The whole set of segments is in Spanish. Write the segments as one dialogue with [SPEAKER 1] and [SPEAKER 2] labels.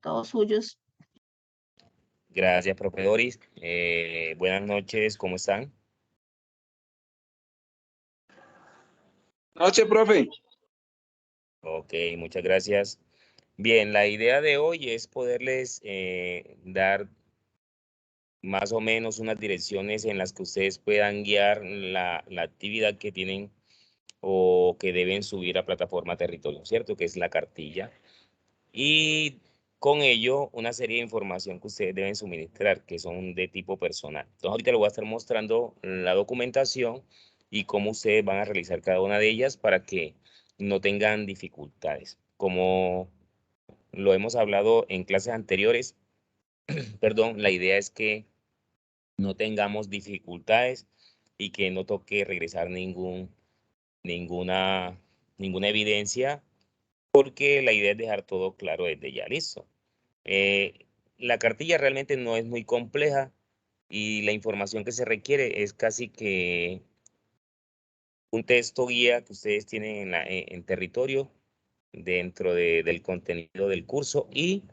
[SPEAKER 1] Todos suyos.
[SPEAKER 2] Gracias, profe Doris. Buenas noches, ¿cómo están?
[SPEAKER 3] Noche, profe.
[SPEAKER 2] Ok, muchas gracias. Bien, la idea de hoy es poderles dar más o menos unas direcciones en las que ustedes puedan guiar la actividad que tienen o que deben subir a plataforma territorio, ¿cierto? Que es la cartilla. Y con ello, una serie de información que ustedes deben suministrar, que son de tipo personal. Entonces, ahorita les voy a estar mostrando la documentación y cómo ustedes van a realizar cada una de ellas para que no tengan dificultades. Como lo hemos hablado en clases anteriores, perdón, la idea es que no tengamos dificultades y que no toque regresar ninguna evidencia, porque la idea es dejar todo claro desde ya, listo. La cartilla realmente no es muy compleja y la información que se requiere es casi que un texto guía que ustedes tienen en territorio dentro del contenido del curso y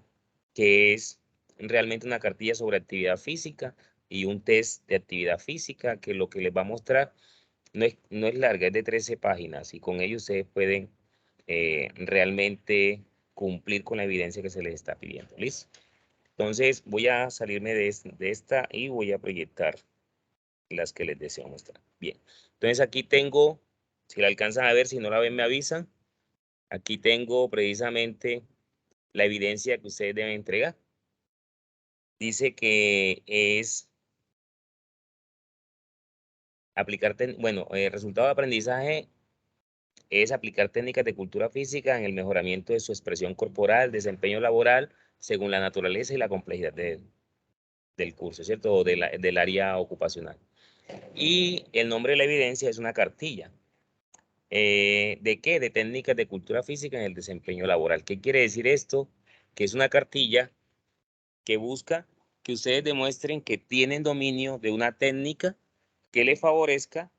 [SPEAKER 2] que es realmente una cartilla sobre actividad física y un test de actividad física que lo que les va a mostrar no es larga, es de 13 páginas y con ello ustedes pueden realmente cumplir con la evidencia que se les está pidiendo. ¿Listo? Entonces voy a salirme de esta y voy a proyectar las que les deseo mostrar. Bien, entonces aquí tengo, si la alcanzan a ver, si no la ven me avisan. Aquí tengo precisamente la evidencia que ustedes deben entregar. Dice que es aplicar, resultado de aprendizaje es aplicar técnicas de cultura física en el mejoramiento de su expresión corporal, desempeño laboral, según la naturaleza y la complejidad del curso, ¿cierto? O del área ocupacional. Y el nombre de la evidencia es una cartilla. ¿De qué? De técnicas de cultura física en el desempeño laboral. ¿Qué quiere decir esto? Que es una cartilla que busca que ustedes demuestren que tienen dominio de una técnica que les favorezca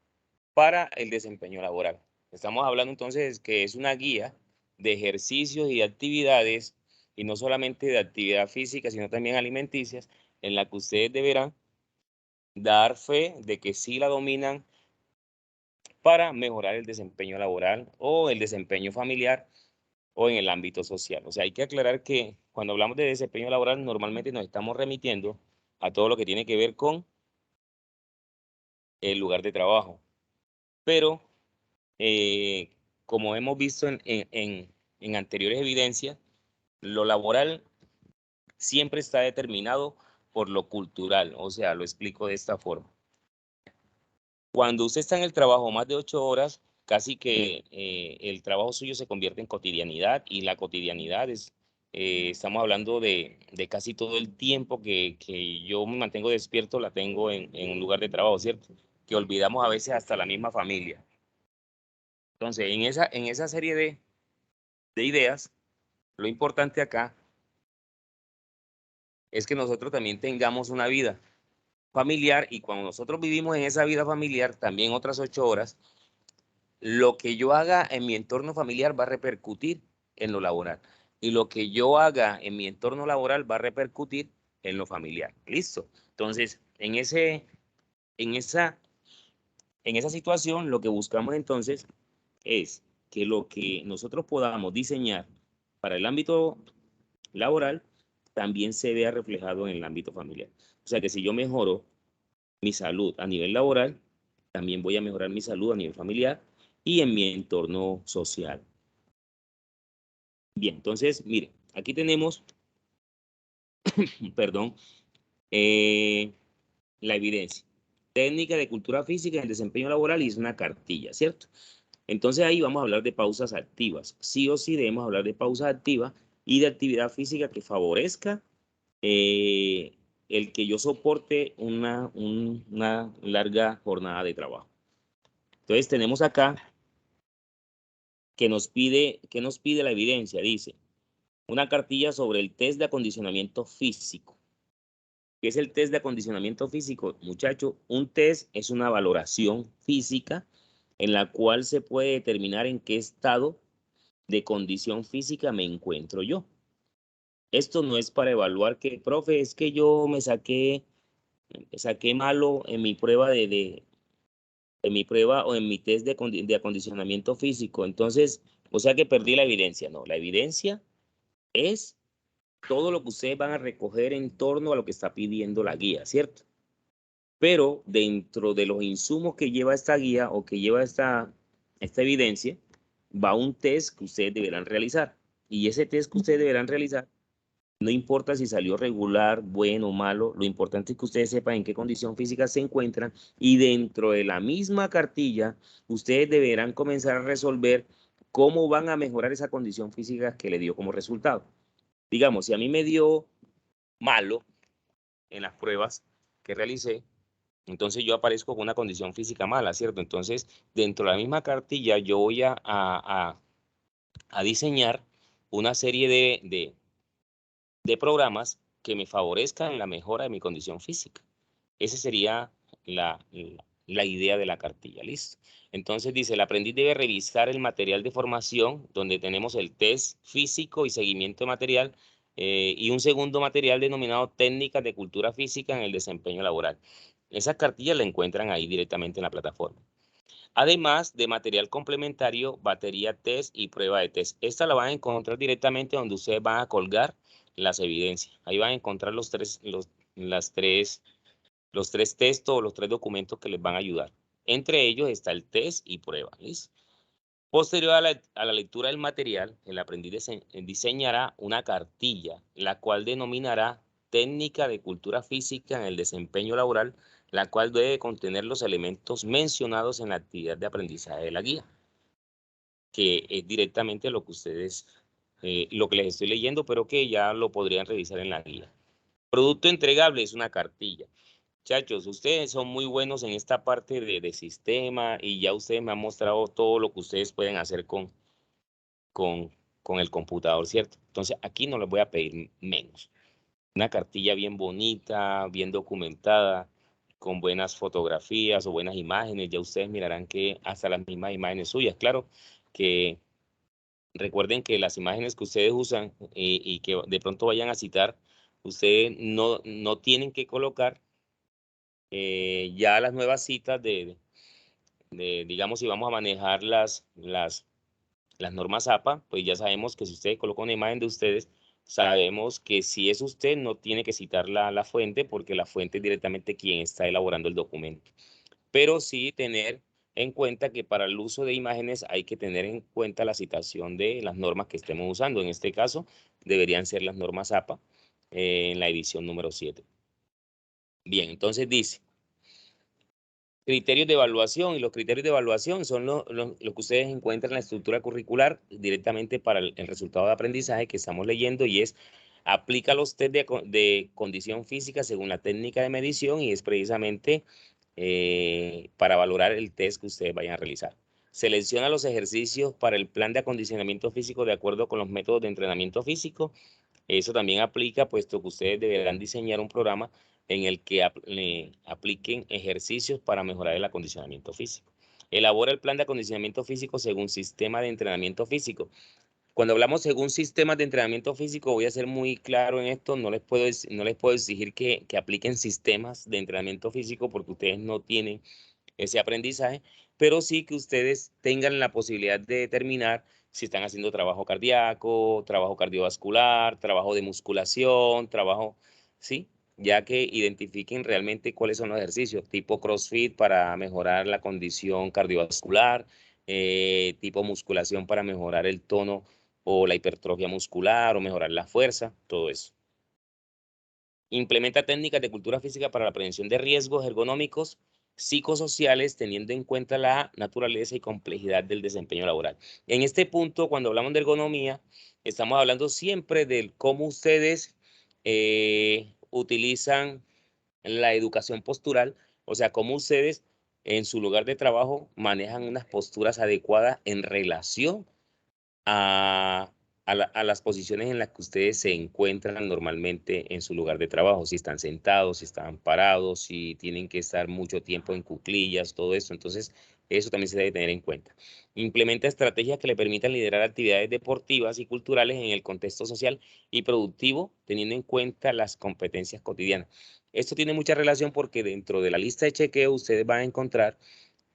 [SPEAKER 2] para el desempeño laboral. Estamos hablando entonces que es una guía de ejercicios y actividades, y no solamente de actividad física, sino también alimenticias, en la que ustedes deberán dar fe de que sí la dominan para mejorar el desempeño laboral o el desempeño familiar o en el ámbito social. O sea, hay que aclarar que cuando hablamos de desempeño laboral, normalmente nos estamos remitiendo a todo lo que tiene que ver con el lugar de trabajo. Pero, como hemos visto en anteriores evidencias, lo laboral siempre está determinado por lo cultural. O sea, lo explico de esta forma. Cuando usted está en el trabajo más de 8 horas, casi que el trabajo suyo se convierte en cotidianidad y la cotidianidad estamos hablando de casi todo el tiempo que yo me mantengo despierto, la tengo en un lugar de trabajo, ¿cierto? Que olvidamos a veces hasta la misma familia. Entonces, en esa serie de ideas, lo importante acá es que nosotros también tengamos una vida familiar y cuando nosotros vivimos en esa vida familiar, también otras 8 horas, lo que yo haga en mi entorno familiar va a repercutir en lo laboral. Y lo que yo haga en mi entorno laboral va a repercutir en lo familiar. ¿Listo? Entonces, en esa situación, lo que buscamos entonces es que lo que nosotros podamos diseñar para el ámbito laboral también se vea reflejado en el ámbito familiar. O sea que si yo mejoro mi salud a nivel laboral, también voy a mejorar mi salud a nivel familiar y en mi entorno social. Bien, entonces, mire, aquí tenemos, perdón, la evidencia. Técnica de cultura física en el desempeño laboral y es una cartilla, ¿cierto? Entonces ahí vamos a hablar de pausas activas. Sí o sí debemos hablar de pausas activas y de actividad física que favorezca el que yo soporte una larga jornada de trabajo. Entonces tenemos acá que nos pide la evidencia. Dice, una cartilla sobre el test de acondicionamiento físico. ¿Qué es el test de acondicionamiento físico? Muchachos, un test es una valoración física en la cual se puede determinar en qué estado de condición física me encuentro yo. Esto no es para evaluar que, profe, es que yo me saqué malo en mi prueba en mi prueba o en mi test de acondicionamiento físico. Entonces, o sea que perdí la evidencia. No, la evidencia es todo lo que ustedes van a recoger en torno a lo que está pidiendo la guía, ¿cierto? Pero dentro de los insumos que lleva esta guía o que lleva esta evidencia, va un test que ustedes deberán realizar. Y ese test que ustedes deberán realizar, no importa si salió regular, bueno o malo, lo importante es que ustedes sepan en qué condición física se encuentran y dentro de la misma cartilla, ustedes deberán comenzar a resolver cómo van a mejorar esa condición física que le dio como resultado. Digamos, si a mí me dio malo en las pruebas que realicé, entonces yo aparezco con una condición física mala, ¿cierto? Entonces, dentro de la misma cartilla yo voy a diseñar una serie de programas que me favorezcan la mejora de mi condición física. Esa sería la idea de la cartilla, ¿listo? Entonces dice, el aprendiz debe revisar el material de formación, donde tenemos el test físico y seguimiento de material, y un segundo material denominado técnicas de cultura física en el desempeño laboral. Esas cartillas la encuentran ahí directamente en la plataforma. Además de material complementario, batería test y prueba de test. Esta la van a encontrar directamente donde ustedes van a colgar las evidencias. Ahí van a encontrar los tres textos o los tres documentos que les van a ayudar. Entre ellos está el test y prueba. ¿Listo? Posterior a la lectura del material, el aprendiz diseñará una cartilla, la cual denominará técnica de cultura física en el desempeño laboral, la cual debe contener los elementos mencionados en la actividad de aprendizaje de la guía, que es directamente lo que ustedes, lo que les estoy leyendo, pero que ya lo podrían revisar en la guía. Producto entregable es una cartilla. Muchachos, ustedes son muy buenos en esta parte de sistema y ya ustedes me han mostrado todo lo que ustedes pueden hacer con el computador, ¿cierto? Entonces, aquí no les voy a pedir menos. Una cartilla bien bonita, bien documentada, con buenas fotografías o buenas imágenes. Ya ustedes mirarán que hasta las mismas imágenes suyas. Claro que recuerden que las imágenes que ustedes usan y que de pronto vayan a citar, ustedes no tienen que colocar ya las nuevas citas digamos, si vamos a manejar las normas APA, pues ya sabemos que si usted coloca una imagen de ustedes, sabemos que si es usted, no tiene que citar la fuente, porque la fuente es directamente quien está elaborando el documento. Pero sí tener en cuenta que para el uso de imágenes hay que tener en cuenta la citación de las normas que estemos usando. En este caso, deberían ser las normas APA en la edición número 7. Bien, entonces dice, criterios de evaluación, y los criterios de evaluación son lo que ustedes encuentran en la estructura curricular directamente para el resultado de aprendizaje que estamos leyendo, y es aplica los test de condición física según la técnica de medición, y es precisamente para valorar el test que ustedes vayan a realizar. Selecciona los ejercicios para el plan de acondicionamiento físico de acuerdo con los métodos de entrenamiento físico. Eso también aplica, puesto que ustedes deberán diseñar un programa en el que apliquen ejercicios para mejorar el acondicionamiento físico. Elabora el plan de acondicionamiento físico según sistema de entrenamiento físico. Cuando hablamos según sistemas de entrenamiento físico, voy a ser muy claro en esto, no les puedo exigir que apliquen sistemas de entrenamiento físico porque ustedes no tienen ese aprendizaje, pero sí que ustedes tengan la posibilidad de determinar si están haciendo trabajo cardíaco, trabajo cardiovascular, trabajo de musculación, trabajo, ¿sí? Ya que identifiquen realmente cuáles son los ejercicios, tipo CrossFit para mejorar la condición cardiovascular, tipo musculación para mejorar el tono o la hipertrofia muscular o mejorar la fuerza, todo eso. Implementa técnicas de cultura física para la prevención de riesgos ergonómicos psicosociales, teniendo en cuenta la naturaleza y complejidad del desempeño laboral. En este punto, cuando hablamos de ergonomía, estamos hablando siempre de cómo ustedes utilizan la educación postural, o sea, cómo ustedes en su lugar de trabajo manejan unas posturas adecuadas en relación a, a las posiciones en las que ustedes se encuentran normalmente en su lugar de trabajo, si están sentados, si están parados, si tienen que estar mucho tiempo en cuclillas, todo eso. Entonces, Eso también se debe tener en cuenta. Implementa estrategias que le permitan liderar actividades deportivas y culturales en el contexto social y productivo, teniendo en cuenta las competencias cotidianas. Esto tiene mucha relación porque dentro de la lista de chequeo ustedes van a encontrar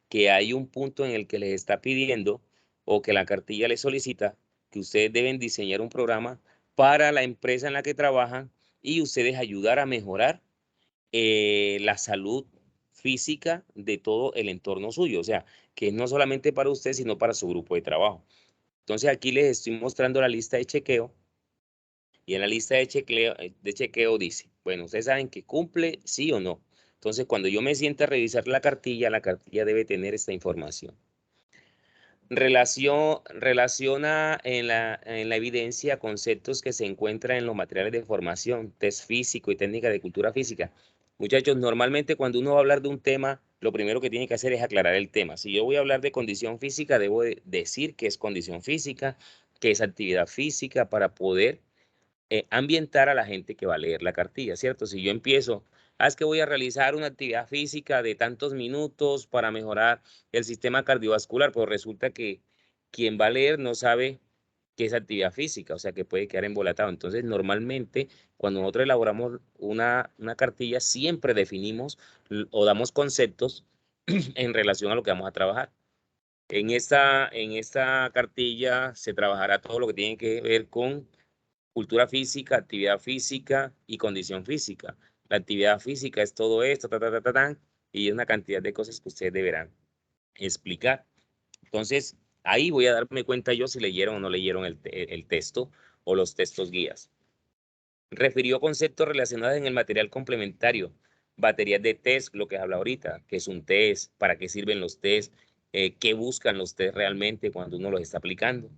[SPEAKER 2] que hay un punto en el que les está pidiendo o que la cartilla les solicita que ustedes deben diseñar un programa para la empresa en la que trabajan y ustedes ayudar a mejorar la salud física de todo el entorno suyo. O sea, que no solamente para usted, sino para su grupo de trabajo. Entonces aquí les estoy mostrando la lista de chequeo y en la lista de chequeo dice, bueno, ustedes saben que cumple sí o no. Entonces, cuando yo me sienta a revisar la cartilla debe tener esta información. Relaciona en la evidencia conceptos que se encuentran en los materiales de formación, test físico y técnica de cultura física. Muchachos, normalmente cuando uno va a hablar de un tema, lo primero que tiene que hacer es aclarar el tema. Si yo voy a hablar de condición física, debo decir qué es condición física, qué es actividad física para poder ambientar a la gente que va a leer la cartilla, ¿cierto? Si yo empiezo, es que voy a realizar una actividad física de tantos minutos para mejorar el sistema cardiovascular, pues resulta que quien va a leer no sabe qué es actividad física, o sea que puede quedar embolatado. Entonces, normalmente, cuando nosotros elaboramos una cartilla, siempre definimos o damos conceptos en relación a lo que vamos a trabajar. En esta cartilla se trabajará todo lo que tiene que ver con cultura física, actividad física y condición física. La actividad física es todo esto, y es una cantidad de cosas que ustedes deberán explicar. Entonces, ahí voy a darme cuenta yo si leyeron o no leyeron el texto o los textos guías. Refirió conceptos relacionados en el material complementario, baterías de test, lo que habla ahorita, qué es un test, para qué sirven los test, qué buscan los test realmente cuando uno los está aplicando.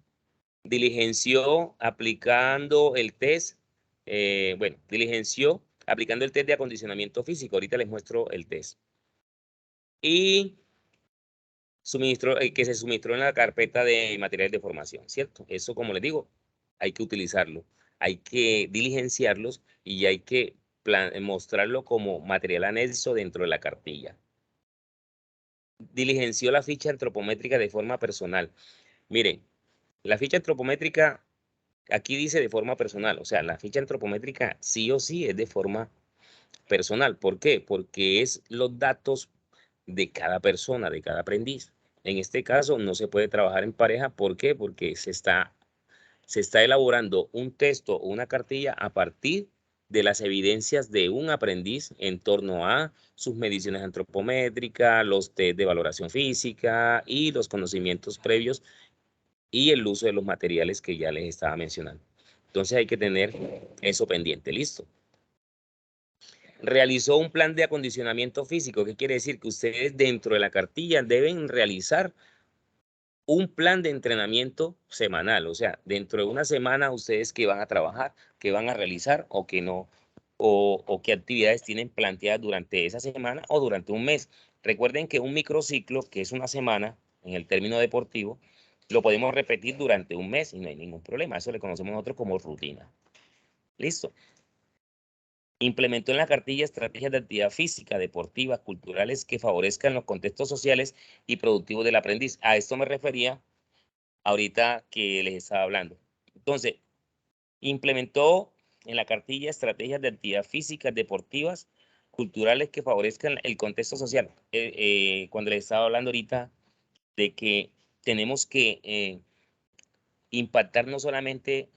[SPEAKER 2] Diligenció aplicando el test, diligenció aplicando el test de acondicionamiento físico. Ahorita les muestro el test. Y que se suministró en la carpeta de materiales de formación, ¿cierto? Eso, como les digo, hay que utilizarlo, hay que diligenciarlos y hay que mostrarlo como material anexo dentro de la cartilla. Diligenció la ficha antropométrica de forma personal. Miren, la ficha antropométrica aquí dice de forma personal, o sea, la ficha antropométrica sí o sí es de forma personal. ¿Por qué? Porque es los datos de cada persona, de cada aprendiz. En este caso no se puede trabajar en pareja. ¿Por qué? Porque se está elaborando un texto o una cartilla a partir de las evidencias de un aprendiz en torno a sus mediciones antropométricas, los test de valoración física y los conocimientos previos y el uso de los materiales que ya les estaba mencionando. Entonces hay que tener eso pendiente, listo. Realizó un plan de acondicionamiento físico. ¿Qué quiere decir? Que ustedes dentro de la cartilla deben realizar un plan de entrenamiento semanal. O sea, dentro de una semana ustedes qué van a trabajar, qué van a realizar o qué no, o qué actividades tienen planteadas durante esa semana o durante un mes. Recuerden que un microciclo, que es una semana en el término deportivo, lo podemos repetir durante un mes y no hay ningún problema. Eso le conocemos nosotros como rutina. Listo. Implementó en la cartilla estrategias de actividad física, deportivas, culturales que favorezcan los contextos sociales y productivos del aprendiz. A esto me refería ahorita que les estaba hablando. Entonces, implementó en la cartilla estrategias de actividad física, deportivas, culturales que favorezcan el contexto social. Cuando les estaba hablando ahorita de que tenemos que impactar no solamente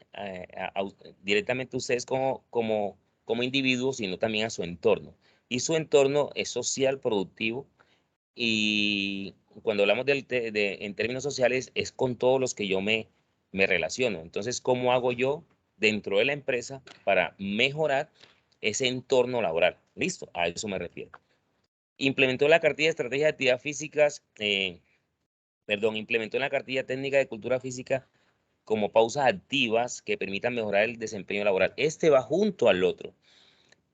[SPEAKER 2] directamente a ustedes como individuos, sino también a su entorno. Y su entorno es social, productivo, y cuando hablamos en términos sociales es con todos los que yo me relaciono. Entonces, ¿cómo hago yo dentro de la empresa para mejorar ese entorno laboral? Listo, a eso me refiero. Implementó la cartilla de estrategias de actividad físicas, implementó en la cartilla técnica de cultura física como pausas activas que permitan mejorar el desempeño laboral. Este va junto al otro,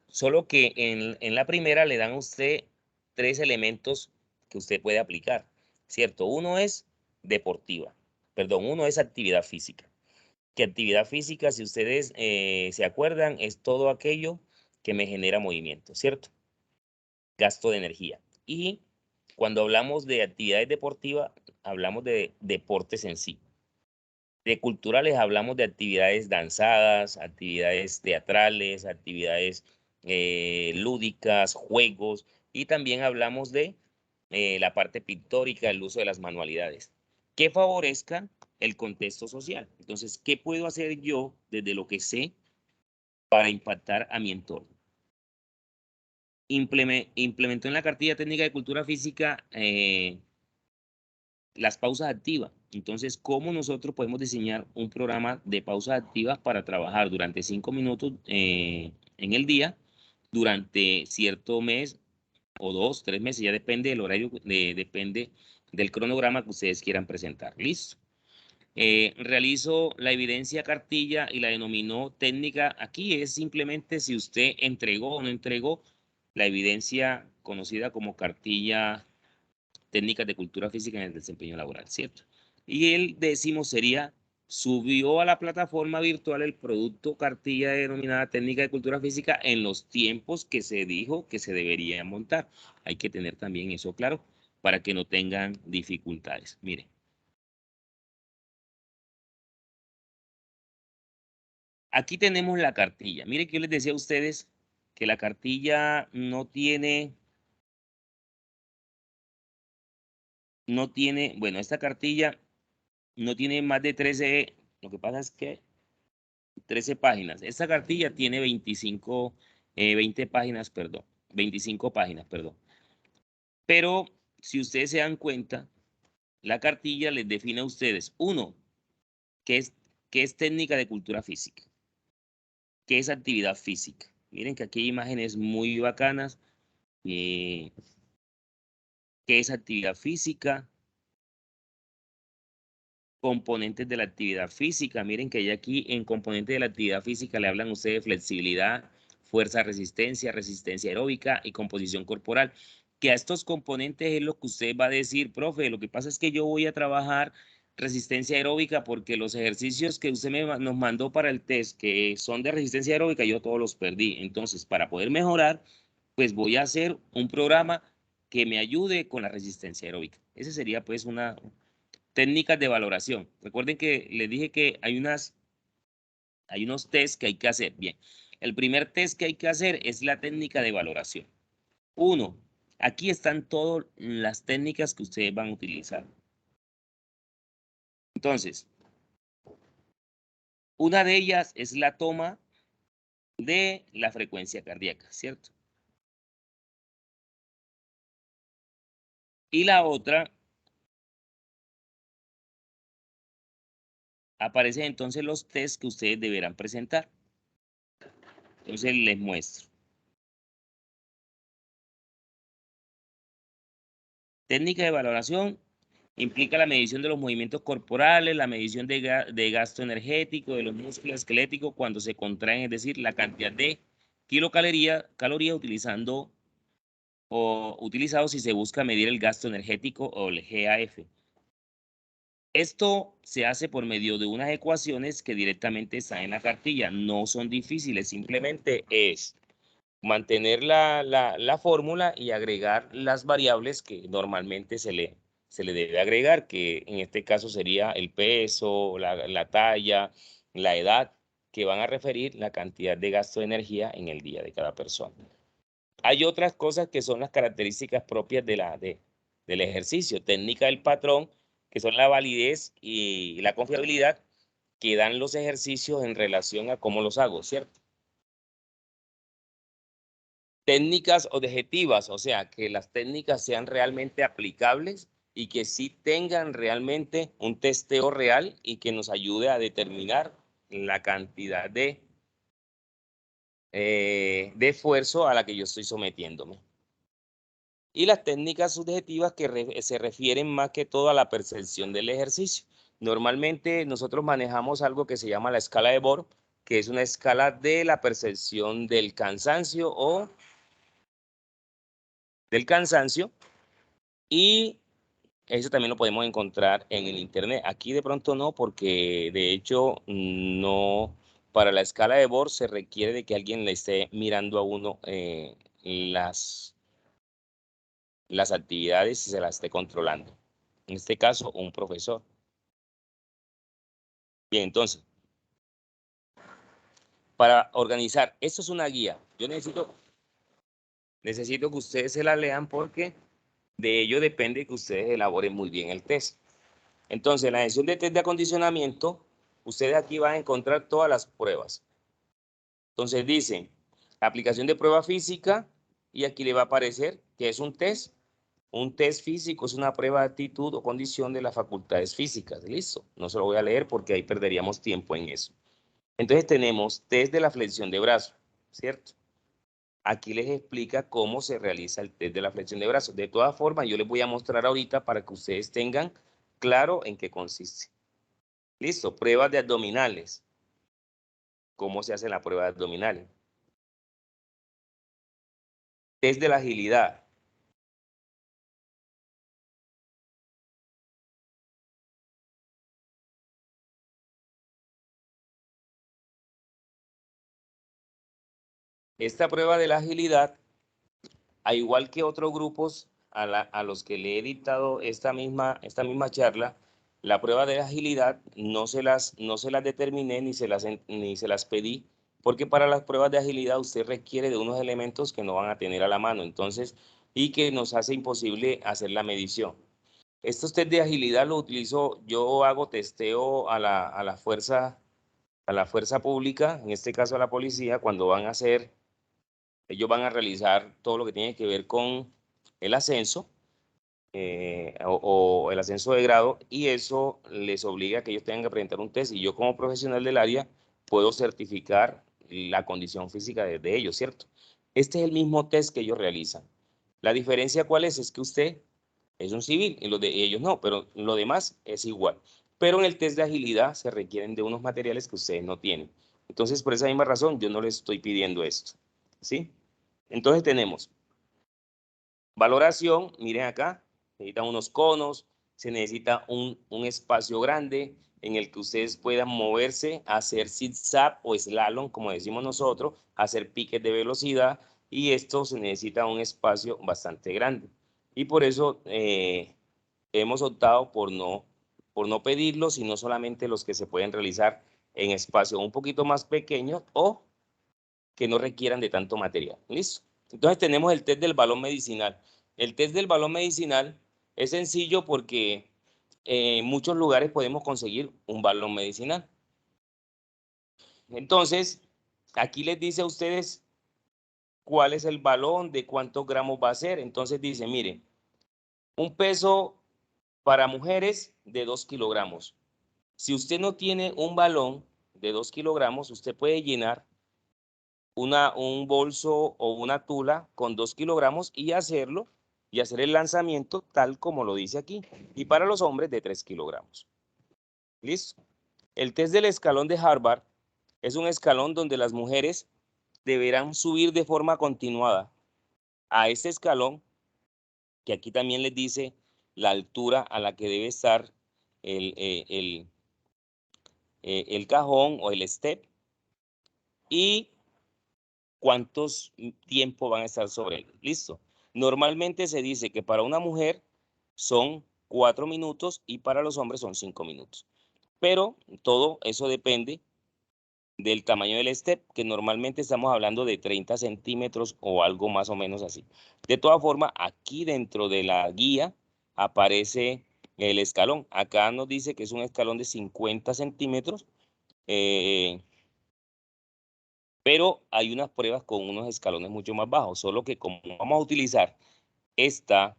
[SPEAKER 2] solo que en la primera le dan a usted 3 elementos que usted puede aplicar, ¿cierto? Uno es uno es actividad física. Que actividad física, si ustedes se acuerdan, es todo aquello que me genera movimiento, ¿cierto? Gasto de energía. Y Cuando hablamos de actividades deportivas, hablamos de deportes en sí. De culturales hablamos de actividades danzadas, actividades teatrales, actividades lúdicas, juegos, y también hablamos de la parte pictórica, el uso de las manualidades, que favorezcan el contexto social. Entonces, ¿qué puedo hacer yo desde lo que sé para impactar a mi entorno? Implementó en la cartilla técnica de cultura física las pausas activas. Entonces, ¿cómo nosotros podemos diseñar un programa de pausas activas para trabajar durante 5 minutos en el día durante cierto mes o 2, 3 meses? Ya depende del horario, depende del cronograma que ustedes quieran presentar. Listo. Realizo la evidencia cartilla y la denominó técnica. Aquí es simplemente si usted entregó o no entregó la evidencia conocida como cartilla técnicas de cultura física en el desempeño laboral, ¿cierto? Y el décimo sería, subió a la plataforma virtual el producto cartilla denominada técnica de cultura física en los tiempos que se dijo que se debería montar. Hay que tener también eso claro para que no tengan dificultades. Miren. Aquí tenemos la cartilla. Miren que yo les decía a ustedes que la cartilla no tiene, bueno, esta cartilla no tiene más de 13, lo que pasa es que 13 páginas. Esta cartilla tiene 20 páginas, perdón, 25 páginas, perdón. Pero si ustedes se dan cuenta, la cartilla les define a ustedes, uno, qué es técnica de cultura física, qué es actividad física. Miren que aquí hay imágenes muy bacanas. ¿Qué es actividad física? Componentes de la actividad física. Miren que hay aquí en componentes de la actividad física le hablan ustedes de flexibilidad, fuerza, resistencia, resistencia aeróbica y composición corporal. Que a estos componentes es lo que usted va a decir, profe, lo que pasa es que yo voy a trabajar resistencia aeróbica porque los ejercicios que usted nos mandó para el test, que son de resistencia aeróbica, yo todos los perdí. Entonces, para poder mejorar, pues voy a hacer un programa que me ayude con la resistencia aeróbica. Ese sería pues una técnicas de valoración. Recuerden que les dije que hay unos test que hay que hacer. Bien, el primer test que hay que hacer es la técnica de valoración. Uno, aquí están todas las técnicas que ustedes van a utilizar. Entonces, una de ellas es la toma de la frecuencia cardíaca, ¿cierto? Y la otra, aparecen entonces los tests que ustedes deberán presentar. Entonces les muestro. Técnica de valoración implica la medición de los movimientos corporales, la medición de gasto energético, de los músculos esqueléticos cuando se contraen, es decir, la cantidad de kilocalorías utilizando o utilizado si se busca medir el gasto energético o el GAF. Esto se hace por medio de unas ecuaciones que directamente están en la cartilla. No son difíciles, simplemente es mantener la fórmula y agregar las variables que normalmente se le debe agregar, que en este caso sería el peso, la talla, la edad, que van a referir la cantidad de gasto de energía en el día de cada persona. Hay otras cosas que son las características propias del ejercicio, técnica del patrón, que son la validez y la confiabilidad que dan los ejercicios en relación a cómo los hago, ¿cierto? Técnicas objetivas, o sea, que las técnicas sean realmente aplicables y que sí tengan realmente un testeo real y que nos ayude a determinar la cantidad de esfuerzo a la que yo estoy sometiéndome. Y las técnicas subjetivas que se refieren más que todo a la percepción del ejercicio. Normalmente nosotros manejamos algo que se llama la escala de Borg, que es una escala de la percepción del cansancio o del cansancio, y eso también lo podemos encontrar en el internet. Aquí de pronto no, porque de hecho no, para la escala de Borg se requiere de que alguien le esté mirando a uno las actividades y se las esté controlando. En este caso, un profesor. Bien, entonces, para organizar, esto es una guía. Yo necesito que ustedes se la lean porque de ello depende que ustedes elaboren muy bien el test. Entonces, en la sección de test de acondicionamiento, ustedes aquí van a encontrar todas las pruebas. Entonces dice, aplicación de prueba física, y aquí le va a aparecer que es un test. Un test físico es una prueba de actitud o condición de las facultades físicas. Listo, no se lo voy a leer porque ahí perderíamos tiempo en eso. Entonces tenemos test de la flexión de brazo, ¿cierto? Aquí les explica cómo se realiza el test de la flexión de brazo. De todas formas, yo les voy a mostrar ahorita para que ustedes tengan claro en qué consiste. Listo, pruebas de abdominales. ¿Cómo se hace la prueba de abdominales? Test de la agilidad. Esta prueba de la agilidad, a igual que otros grupos a los que le he dictado esta misma charla, la prueba de agilidad no se las determiné ni se las pedí, porque para las pruebas de agilidad usted requiere de unos elementos que no van a tener a la mano, entonces, y que nos hace imposible hacer la medición. Estos test de agilidad lo utilizo, yo hago testeo a la fuerza pública, en este caso a la policía, cuando van a hacer, ellos van a realizar todo lo que tiene que ver con el ascenso o el ascenso de grado, y eso les obliga a que ellos tengan que presentar un test, y yo como profesional del área puedo certificar la condición física de ellos, ¿cierto? Este es el mismo test que ellos realizan. La diferencia cuál es que usted es un civil y los de ellos no, pero lo demás es igual. Pero en el test de agilidad se requieren de unos materiales que ustedes no tienen. Entonces, por esa misma razón, yo no les estoy pidiendo esto, ¿sí? Entonces tenemos valoración, miren acá, necesitan unos conos, se necesita un espacio grande en el que ustedes puedan moverse, hacer zigzag o slalom, como decimos nosotros, hacer piques de velocidad, y esto se necesita un espacio bastante grande. Y por eso hemos optado por no pedirlo, sino solamente los que se pueden realizar en espacios un poquito más pequeños o que no requieran de tanto material. ¿Listo? Entonces tenemos el test del balón medicinal. El test del balón medicinal es sencillo porque en muchos lugares podemos conseguir un balón medicinal. Entonces, aquí les dice a ustedes cuál es el balón, de cuántos gramos va a ser. Entonces dice, mire, un peso para mujeres de 2 kilogramos. Si usted no tiene un balón de 2 kilogramos, usted puede llenar un bolso o una tula con 2 kilogramos y hacerlo y hacer el lanzamiento tal como lo dice aquí. Y para los hombres de 3 kilogramos. ¿Listo? El test del escalón de Harvard es un escalón donde las mujeres deberán subir de forma continuada a este escalón, que aquí también les dice la altura a la que debe estar el, el cajón o el step, y cuántos tiempo van a estar sobre él. Listo. Normalmente se dice que para una mujer son 4 minutos y para los hombres son 5 minutos. Pero todo eso depende del tamaño del step, que normalmente estamos hablando de 30 centímetros o algo más o menos así. De todas formas, aquí dentro de la guía aparece el escalón. Acá nos dice que es un escalón de 50 centímetros. Pero hay unas pruebas con unos escalones mucho más bajos, solo que como vamos a utilizar esta,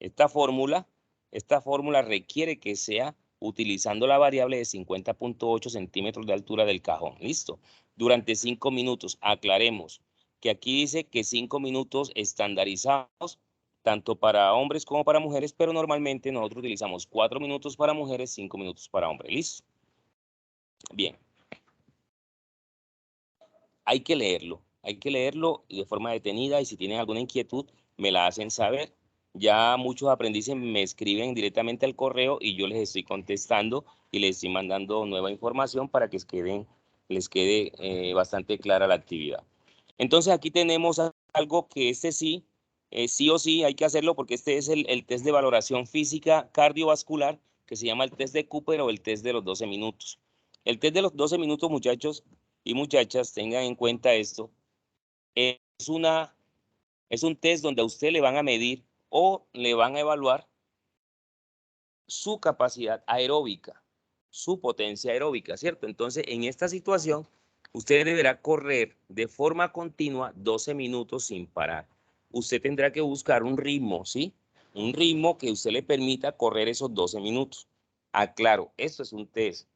[SPEAKER 2] esta fórmula, esta fórmula requiere que sea utilizando la variable de 50.8 centímetros de altura del cajón. Listo. Durante 5 minutos, aclaremos que aquí dice que 5 minutos estandarizados, tanto para hombres como para mujeres, pero normalmente nosotros utilizamos 4 minutos para mujeres, 5 minutos para hombres. Listo. Bien. Hay que leerlo de forma detenida, y si tienen alguna inquietud me la hacen saber. Ya muchos aprendices me escriben directamente al correo y yo les estoy contestando y les estoy mandando nueva información para que les quede bastante clara la actividad. Entonces aquí tenemos algo que este sí sí o sí hay que hacerlo porque este es el test de valoración física cardiovascular que se llama el test de Cooper o el test de los 12 minutos. El test de los 12 minutos, muchachos y muchachas, tengan en cuenta esto, es, es un test donde a usted le van a medir o le van a evaluar su capacidad aeróbica, su potencia aeróbica, ¿cierto? Entonces, en esta situación, usted deberá correr de forma continua 12 minutos sin parar. Usted tendrá que buscar un ritmo, ¿sí? Un ritmo que usted le permita correr esos 12 minutos. Aclaro, esto es un test.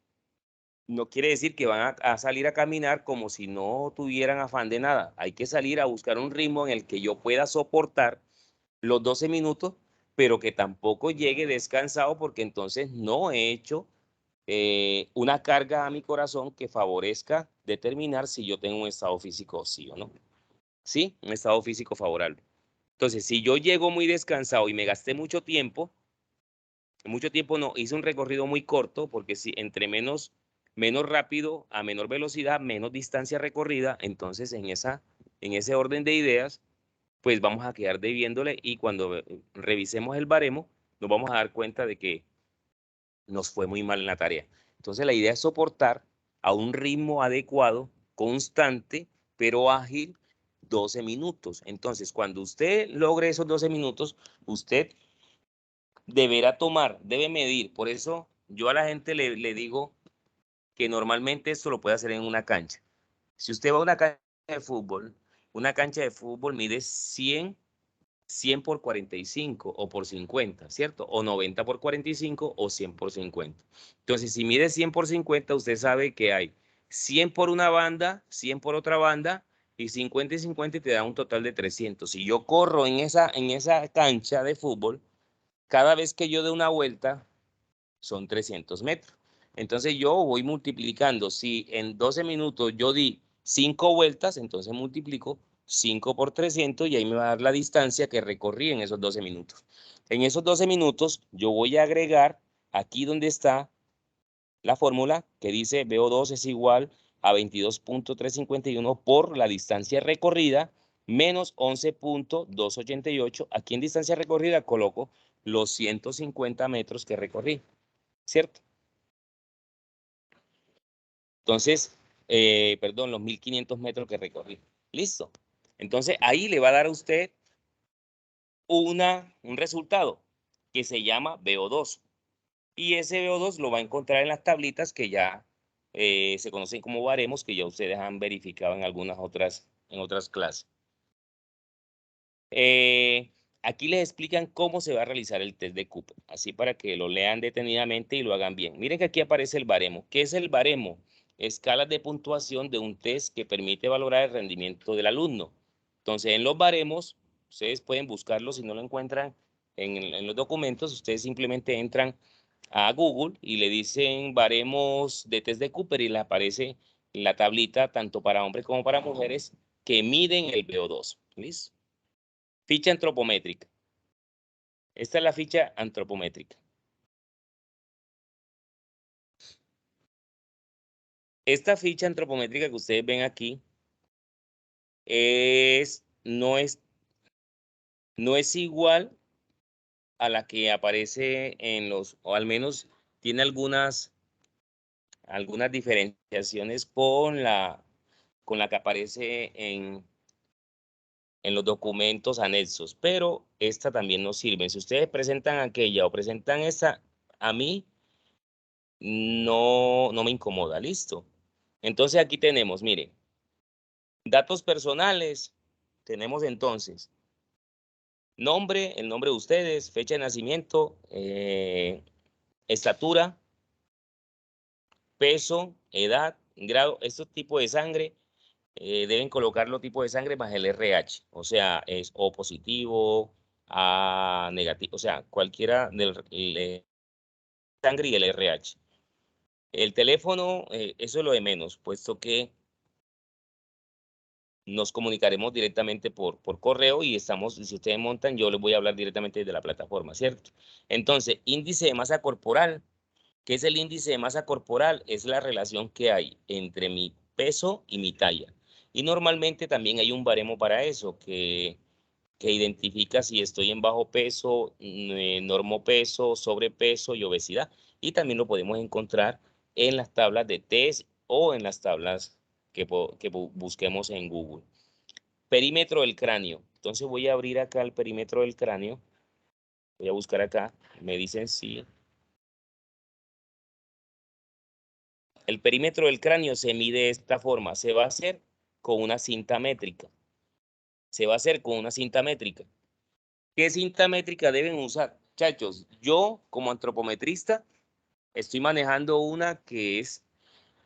[SPEAKER 2] No quiere decir que van a salir a caminar como si no tuvieran afán de nada. Hay que salir a buscar un ritmo en el que yo pueda soportar los 12 minutos, pero que tampoco llegue descansado porque entonces no he hecho una carga a mi corazón que favorezca determinar si yo tengo un estado físico sí o no. Sí, un estado físico favorable. Entonces, si yo llego muy descansado y me gasté mucho tiempo no, hice un recorrido muy corto porque si entre menos rápido a menor velocidad, menos distancia recorrida, entonces en ese orden de ideas, pues vamos a quedar debiéndole y cuando revisemos el baremo, nos vamos a dar cuenta de que nos fue muy mal en la tarea. Entonces la idea es soportar a un ritmo adecuado, constante, pero ágil, 12 minutos. Entonces, cuando usted logre esos 12 minutos, usted deberá tomar, debe medir. Por eso yo a la gente le digo que normalmente esto lo puede hacer en una cancha. Si usted va a una cancha de fútbol mide 100 por 45 o por 50, ¿cierto? O 90 por 45 o 100 por 50. Entonces, si mide 100 por 50, usted sabe que hay 100 por una banda, 100 por otra banda y 50 y 50 y te da un total de 300. Si yo corro en esa cancha de fútbol, cada vez que yo dé una vuelta son 300 metros. Entonces yo voy multiplicando. Si en 12 minutos yo di 5 vueltas, entonces multiplico 5 por 300 y ahí me va a dar la distancia que recorrí en esos 12 minutos. En esos 12 minutos yo voy a agregar aquí donde está la fórmula que dice VO2 es igual a 22.351 por la distancia recorrida menos 11.288. Aquí en distancia recorrida coloco los 150 metros que recorrí, ¿cierto? Entonces, perdón, los 1500 metros que recorrí. Listo. Entonces, ahí le va a dar a usted un resultado que se llama VO2. Y ese VO2 lo va a encontrar en las tablitas que ya se conocen como baremos, que ya ustedes han verificado en en otras clases. Aquí les explican cómo se va a realizar el test de Cooper, así para que lo lean detenidamente y lo hagan bien. Miren que aquí aparece el baremo. ¿Qué es el baremo? Escalas de puntuación de un test que permite valorar el rendimiento del alumno. Entonces, en los baremos, ustedes pueden buscarlo si no lo encuentran en los documentos, ustedes simplemente entran a Google y le dicen baremos de test de Cooper y le aparece la tablita tanto para hombres como para mujeres que miden el VO2. ¿Listo? Ficha antropométrica. Esta es la ficha antropométrica. Esta ficha antropométrica que ustedes ven aquí no es igual a la que aparece o al menos tiene algunas diferenciaciones con la que aparece en los documentos anexos, pero esta también nos sirve. Si ustedes presentan aquella o presentan esta, a mí no me incomoda, listo. Entonces aquí tenemos, miren, datos personales, tenemos entonces nombre, el nombre de ustedes, fecha de nacimiento, estatura, peso, edad, grado, estos tipos de sangre, deben colocarlo tipo de sangre más el RH, o sea, es O positivo, A negativo, o sea, cualquiera del sangre y el RH. El teléfono, eso es lo de menos, puesto que nos comunicaremos directamente por correo y si ustedes montan, yo les voy a hablar directamente desde la plataforma, ¿cierto? Entonces, índice de masa corporal. ¿Qué es el índice de masa corporal? Es la relación que hay entre mi peso y mi talla. Y normalmente también hay un baremo para eso, que que identifica si estoy en bajo peso, normopeso, sobrepeso y obesidad. Y también lo podemos encontrar en las tablas de test o en las tablas que busquemos en Google. Perímetro del cráneo. Entonces voy a abrir acá el perímetro del cráneo. Voy a buscar acá. Me dicen si. El perímetro del cráneo se mide de esta forma. Se va a hacer con una cinta métrica. Se va a hacer con una cinta métrica. ¿Qué cinta métrica deben usar? Muchachos, yo como antropometrista estoy manejando una que es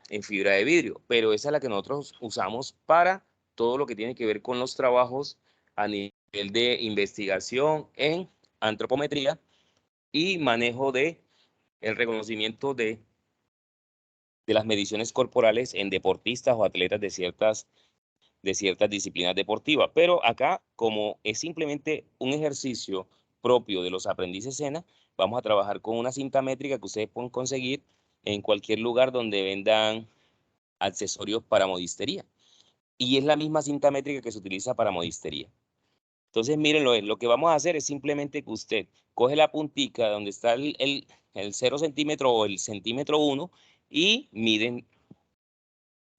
[SPEAKER 2] en fibra de vidrio, pero esa es la que nosotros usamos para todo lo que tiene que ver con los trabajos a nivel de investigación en antropometría y manejo de el reconocimiento de las mediciones corporales en deportistas o atletas de ciertas disciplinas deportivas. Pero acá, como es simplemente un ejercicio propio de los aprendices SENA, vamos a trabajar con una cinta métrica que ustedes pueden conseguir en cualquier lugar donde vendan accesorios para modistería. Y es la misma cinta métrica que se utiliza para modistería. Entonces, mírenlo, lo que vamos a hacer es simplemente que usted coge la puntica donde está el 0 centímetro o el centímetro 1 y miden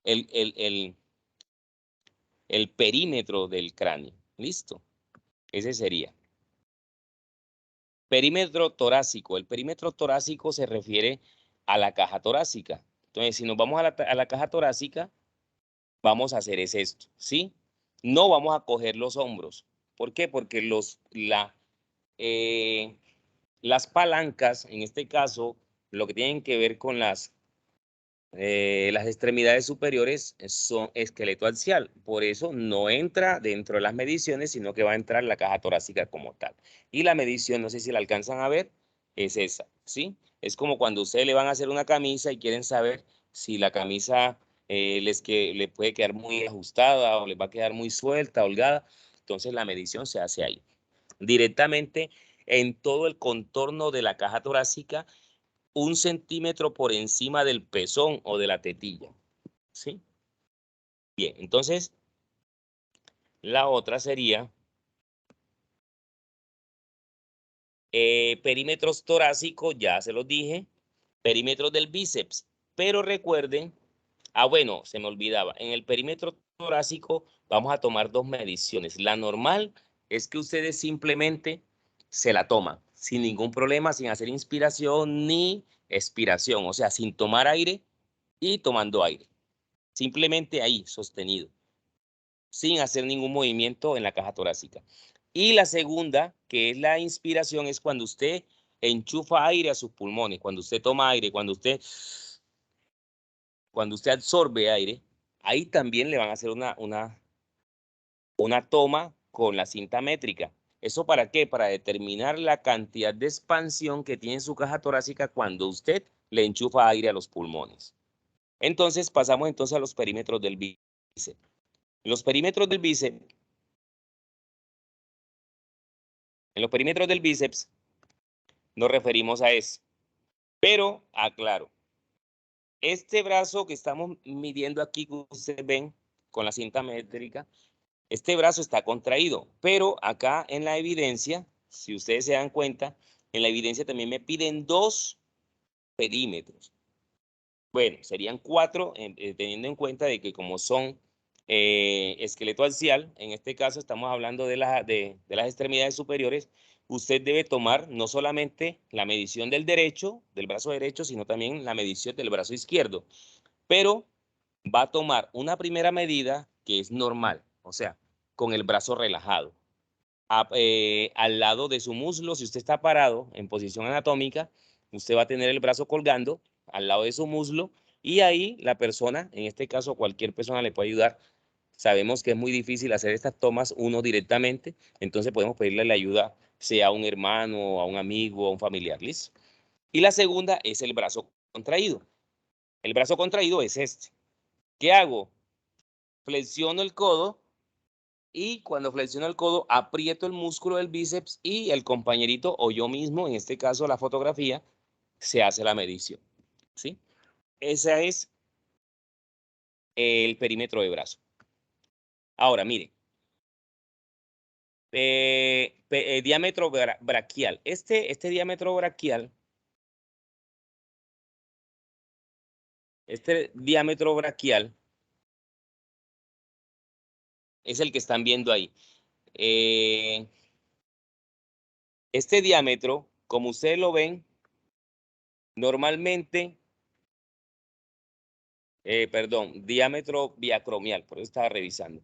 [SPEAKER 2] el, el perímetro del cráneo. ¿Listo? Ese sería. Perímetro torácico. El perímetro torácico se refiere a la caja torácica. Entonces, si nos vamos a la caja torácica, vamos a hacer es esto, ¿sí? No vamos a coger los hombros. ¿Por qué? Porque las palancas, en este caso, lo que tienen que ver con las extremidades superiores son esqueleto axial. Por eso no entra dentro de las mediciones, sino que va a entrar la caja torácica como tal. Y la medición, no sé si la alcanzan a ver, es esa, ¿sí? Es como cuando ustedes le van a hacer una camisa y quieren saber si la camisa le puede quedar muy ajustada o les va a quedar muy suelta, holgada. Entonces la medición se hace ahí. Directamente en todo el contorno de la caja torácica 1 centímetro por encima del pezón o de la tetilla, ¿sí? Bien, entonces la otra sería perímetros torácicos, ya se los dije, perímetros del bíceps, pero recuerden, bueno, se me olvidaba, en el perímetro torácico vamos a tomar dos mediciones. La normal es que ustedes simplemente se la toman sin ningún problema, sin hacer inspiración ni expiración, o sea, sin tomar aire y tomando aire. Simplemente ahí, sostenido, sin hacer ningún movimiento en la caja torácica. Y la segunda, que es la inspiración, es cuando usted enchufa aire a sus pulmones, cuando usted toma aire, cuando usted absorbe aire, ahí también le van a hacer una toma con la cinta métrica. ¿Eso para qué? Para determinar la cantidad de expansión que tiene su caja torácica cuando usted le enchufa aire a los pulmones. Entonces, pasamos entonces a los perímetros del bíceps. En los perímetros del bíceps nos referimos a eso. Pero, aclaro, este brazo que estamos midiendo aquí, que ustedes ven con la cinta métrica, este brazo está contraído, pero acá en la evidencia, si ustedes se dan cuenta, en la evidencia también me piden 2 perímetros. Bueno, serían 4, teniendo en cuenta de que como son esqueleto axial, en este caso estamos hablando de las extremidades superiores, usted debe tomar no solamente la medición del brazo derecho, sino también la medición del brazo izquierdo. Pero va a tomar una primera medida que es normal, o sea, con el brazo relajado. Al lado de su muslo, si usted está parado en posición anatómica, usted va a tener el brazo colgando al lado de su muslo y ahí la persona, en este caso cualquier persona le puede ayudar. Sabemos que es muy difícil hacer estas tomas uno directamente, entonces podemos pedirle la ayuda, sea a un hermano, a un amigo, a un familiar, ¿listo? Y la segunda es el brazo contraído. El brazo contraído es este. ¿Qué hago? Flexiono el codo y cuando flexiono el codo aprieto el músculo del bíceps y el compañerito o yo mismo, en este caso la fotografía, se hace la medición, ¿sí? Ese es el perímetro de brazo. Ahora, mire, diámetro braquial. Este diámetro braquial, es el que están viendo ahí. Este diámetro, como ustedes lo ven, normalmente, diámetro biacromial, por eso estaba revisando.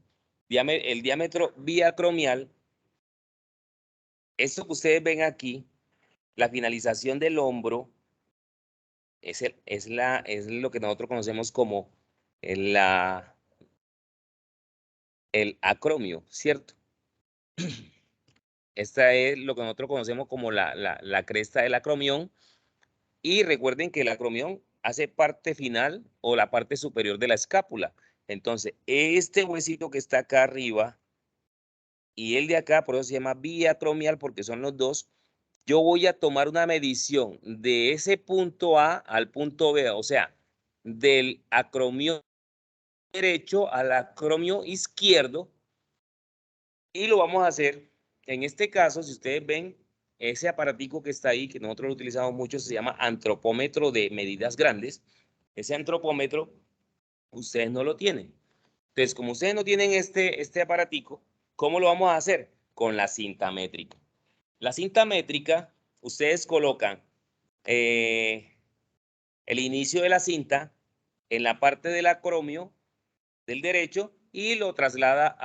[SPEAKER 2] El diámetro biacromial, esto que ustedes ven aquí, la finalización del hombro, es lo que nosotros conocemos como el acromio, ¿cierto? Esta es lo que nosotros conocemos como la cresta del acromión. Y recuerden que el acromión hace parte final o la parte superior de la escápula. Entonces, este huesito que está acá arriba y el de acá, por eso se llama biacromial, porque son los dos. Yo voy a tomar una medición de ese punto A al punto B, o sea, del acromión derecho al acromio izquierdo, y lo vamos a hacer, en este caso, si ustedes ven, ese aparatico que está ahí, que nosotros lo utilizamos mucho, se llama antropómetro de medidas grandes. Ese antropómetro, ustedes no lo tienen. Entonces, como ustedes no tienen este aparatico, ¿cómo lo vamos a hacer? Con la cinta métrica. La cinta métrica, ustedes colocan el inicio de la cinta en la parte del acromio del derecho y lo traslada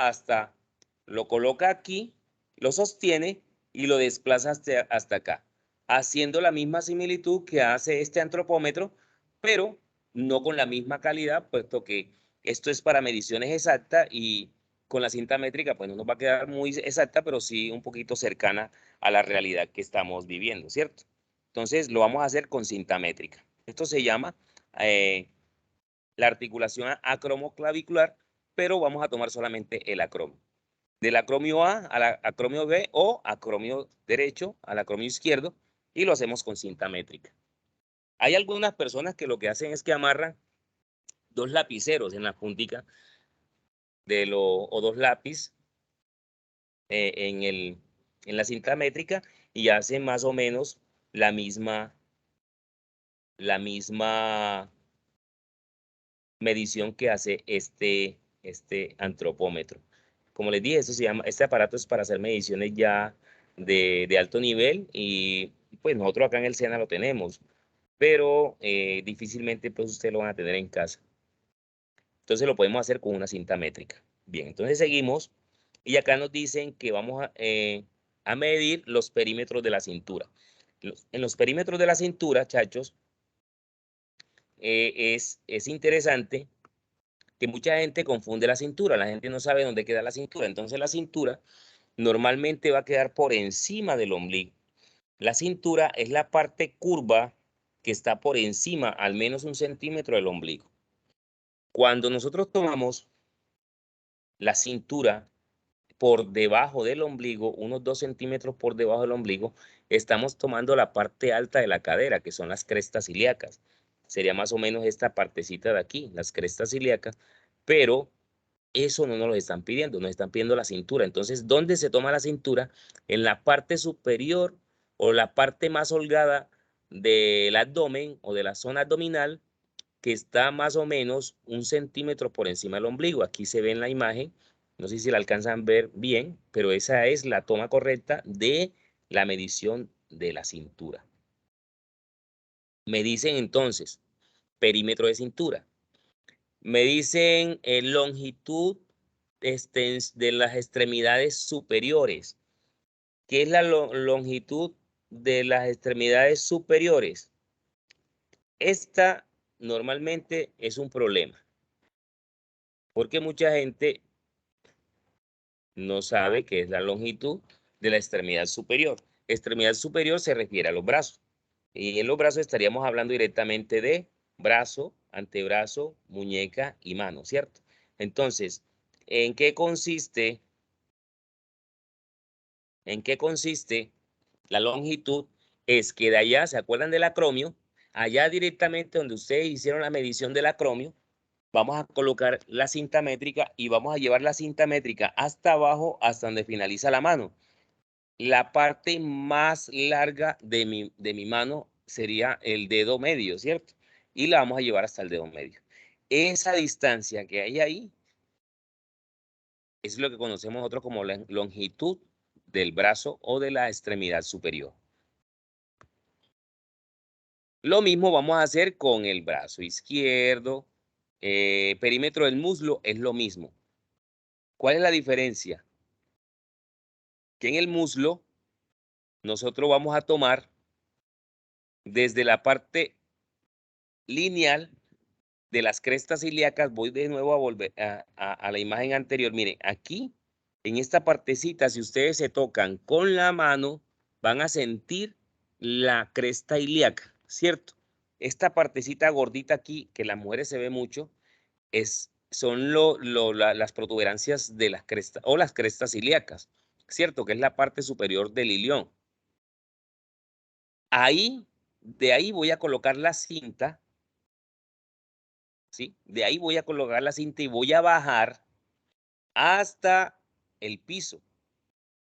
[SPEAKER 2] lo coloca aquí, lo sostiene y lo desplaza hasta acá, haciendo la misma similitud que hace este antropómetro, pero no con la misma calidad, puesto que esto es para mediciones exactas y con la cinta métrica pues no nos va a quedar muy exacta, pero sí un poquito cercana a la realidad que estamos viviendo, ¿cierto? Entonces lo vamos a hacer con cinta métrica. Esto se llama la articulación acromoclavicular, pero vamos a tomar solamente el acromio. Del acromio A al acromio B o acromio derecho al acromio izquierdo, y lo hacemos con cinta métrica. Hay algunas personas que lo que hacen es que amarran dos lapiceros en la puntica o dos lápiz en la cinta métrica y hacen más o menos la misma medición que hace este antropómetro. Como les dije, este aparato es para hacer mediciones ya de alto nivel y pues nosotros acá en el SENA lo tenemos, pero difícilmente pues ustedes lo van a tener en casa. Entonces lo podemos hacer con una cinta métrica. Bien, entonces seguimos y acá nos dicen que vamos a medir los perímetros de la cintura. En los perímetros de la cintura, chachos, es interesante que mucha gente confunde la cintura, la gente no sabe dónde queda la cintura, entonces la cintura normalmente va a quedar por encima del ombligo. La cintura es la parte curva que está por encima, al menos 1 centímetro del ombligo. Cuando nosotros tomamos la cintura por debajo del ombligo, unos 2 centímetros por debajo del ombligo, estamos tomando la parte alta de la cadera, que son las crestas ilíacas. Sería más o menos esta partecita de aquí, las crestas ilíacas, pero eso no nos lo están pidiendo, nos están pidiendo la cintura. Entonces, ¿dónde se toma la cintura? En la parte superior o la parte más holgada del abdomen o de la zona abdominal, que está más o menos 1 centímetro por encima del ombligo. Aquí se ve en la imagen, no sé si la alcanzan a ver bien, pero esa es la toma correcta de la medición de la cintura. Me dicen entonces, perímetro de cintura. Me dicen longitud de las extremidades superiores. ¿Qué es la longitud de las extremidades superiores? Esta normalmente es un problema, porque mucha gente no sabe qué es la longitud de la extremidad superior. Extremidad superior se refiere a los brazos. Y en los brazos estaríamos hablando directamente de brazo, antebrazo, muñeca y mano, ¿cierto? Entonces, ¿en qué consiste la longitud? Es que de allá, ¿se acuerdan del acromio? Allá directamente donde ustedes hicieron la medición del acromio, vamos a colocar la cinta métrica y vamos a llevar la cinta métrica hasta abajo, hasta donde finaliza la mano. La parte más larga de mi mano sería el dedo medio, ¿cierto? Y la vamos a llevar hasta el dedo medio. Esa distancia que hay ahí es lo que conocemos nosotros como la longitud del brazo o de la extremidad superior. Lo mismo vamos a hacer con el brazo izquierdo. Perímetro del muslo es lo mismo. ¿Cuál es la diferencia? Que en el muslo nosotros vamos a tomar desde la parte lineal de las crestas ilíacas. Voy de nuevo a volver a la imagen anterior. Miren, aquí, en esta partecita, si ustedes se tocan con la mano, van a sentir la cresta ilíaca, ¿cierto? Esta partecita gordita aquí, que las mujeres se ve mucho, son las protuberancias de las crestas o las crestas ilíacas, ¿cierto? Que es la parte superior del ilión. Ahí, de ahí voy a colocar la cinta, ¿sí? De ahí voy a colocar la cinta y voy a bajar hasta el piso.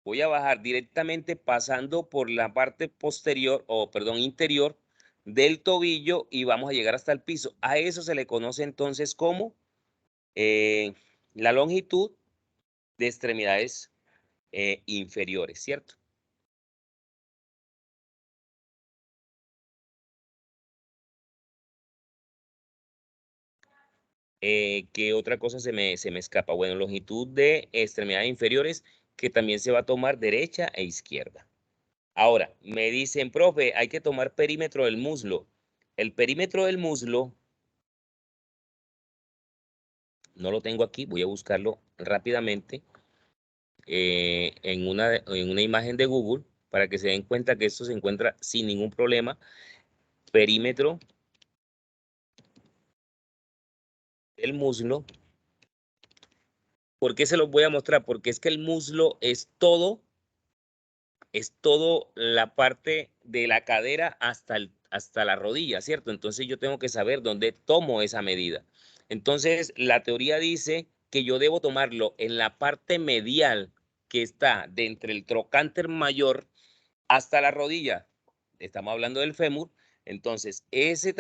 [SPEAKER 2] Voy a bajar directamente pasando por la parte posterior, o perdón, interior del tobillo y vamos a llegar hasta el piso. A eso se le conoce entonces como la longitud de extremidades inferiores, ¿cierto? ¿Qué otra cosa se me escapa? Bueno, longitud de extremidades inferiores que también se va a tomar derecha e izquierda. Ahora, me dicen, profe, hay que tomar perímetro del muslo. El perímetro del muslo, no lo tengo aquí, voy a buscarlo rápidamente en una imagen de Google para que se den cuenta que esto se encuentra sin ningún problema. Perímetro del muslo. ¿Por qué se los voy a mostrar? Porque es que el muslo es todo la parte de la cadera hasta la rodilla, ¿cierto? Entonces yo tengo que saber dónde tomo esa medida. Entonces la teoría dice que yo debo tomarlo en la parte medial que está de entre el trocánter mayor hasta la rodilla. Estamos hablando del fémur. Entonces, ese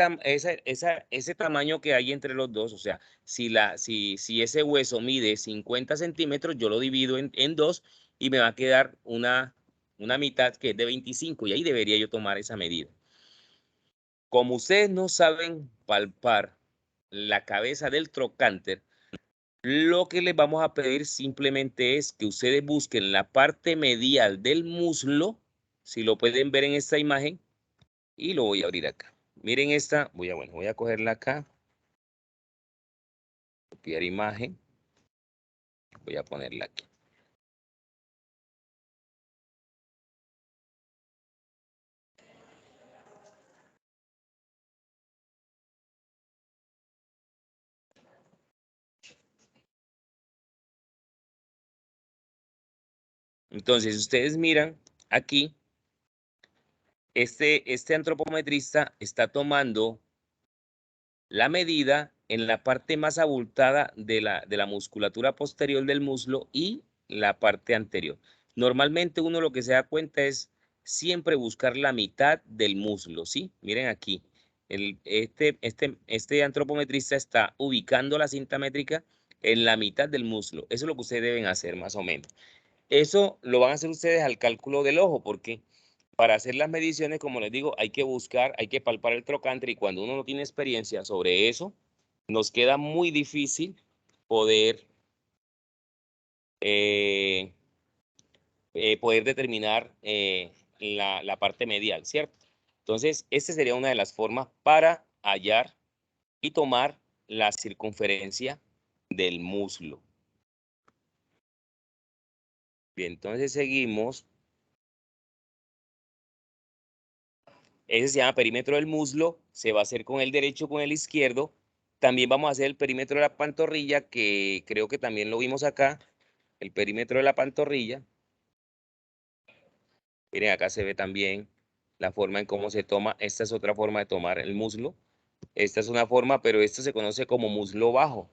[SPEAKER 2] tamaño que hay entre los dos, o sea, si ese hueso mide 50 centímetros, yo lo divido en dos y me va a quedar una mitad que es de 25 y ahí debería yo tomar esa medida. Como ustedes no saben palpar la cabeza del trocánter, lo que les vamos a pedir simplemente es que ustedes busquen la parte medial del muslo, si lo pueden ver en esta imagen, y lo voy a abrir acá. Miren esta, voy a cogerla acá, copiar imagen, voy a ponerla aquí. Entonces, ustedes miran aquí, este antropometrista está tomando la medida en la parte más abultada de la musculatura posterior del muslo y la parte anterior. Normalmente uno lo que se da cuenta es siempre buscar la mitad del muslo, ¿sí? Miren aquí, este antropometrista está ubicando la cinta métrica en la mitad del muslo. Eso es lo que ustedes deben hacer más o menos. Eso lo van a hacer ustedes al cálculo del ojo, porque para hacer las mediciones, como les digo, hay que buscar, hay que palpar el trocánter y cuando uno no tiene experiencia sobre eso, nos queda muy difícil poder, eh, poder determinar la parte medial, ¿cierto? Entonces, esta sería una de las formas para hallar y tomar la circunferencia del muslo. Bien, entonces seguimos. Ese se llama perímetro del muslo, se va a hacer con el derecho o con el izquierdo. También vamos a hacer el perímetro de la pantorrilla, que creo que también lo vimos acá, el perímetro de la pantorrilla. Miren, acá se ve también la forma en cómo se toma. Esta es otra forma de tomar el muslo. Esta es una forma, pero esto se conoce como muslo bajo.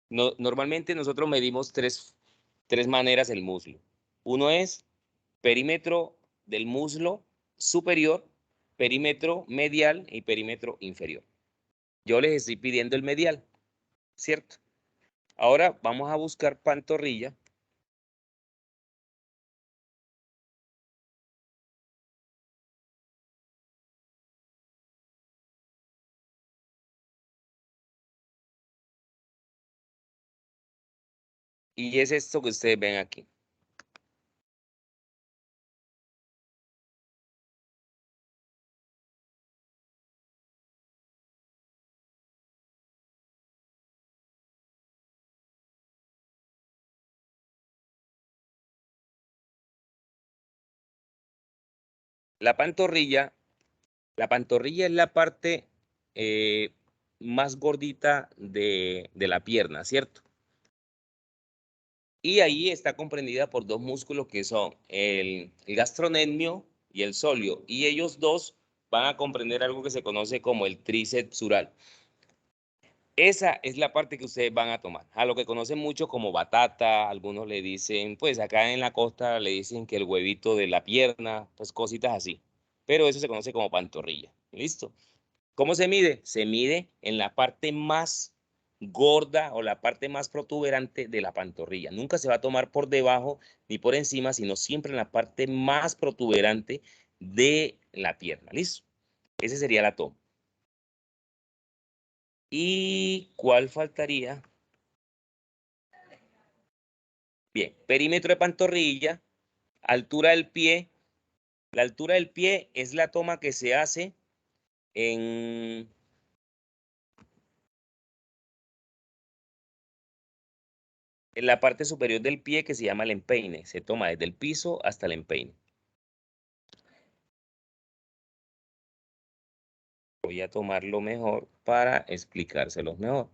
[SPEAKER 2] No, normalmente nosotros medimos tres maneras el muslo. Uno es perímetro del muslo superior, perímetro medial y perímetro inferior. Yo les estoy pidiendo el medial, ¿cierto? Ahora vamos a buscar pantorrilla. Y es esto que ustedes ven aquí. La pantorrilla, la pantorrilla es la parte eh, más gordita de la pierna, ¿cierto? Y ahí está comprendida por dos músculos que son el gastrocnemio y el sóleo. Y ellos dos van a comprender algo que se conoce como el tríceps sural. Esa es la parte que ustedes van a tomar. A lo que conocen mucho como batata, algunos le dicen, pues acá en la costa le dicen que el huevito de la pierna, pues cositas así. Pero eso se conoce como pantorrilla. ¿Listo? ¿Cómo se mide? Se mide en la parte más gorda o la parte más protuberante de la pantorrilla. Nunca se va a tomar por debajo ni por encima, sino siempre en la parte más protuberante de la pierna. ¿Listo? Ese sería la toma. ¿Y cuál faltaría? Bien, perímetro de pantorrilla, altura del pie. La altura del pie es la toma que se hace en, en la parte superior del pie que se llama el empeine. Se toma desde el piso hasta el empeine. Voy a tomarlo mejor para explicárselos mejor.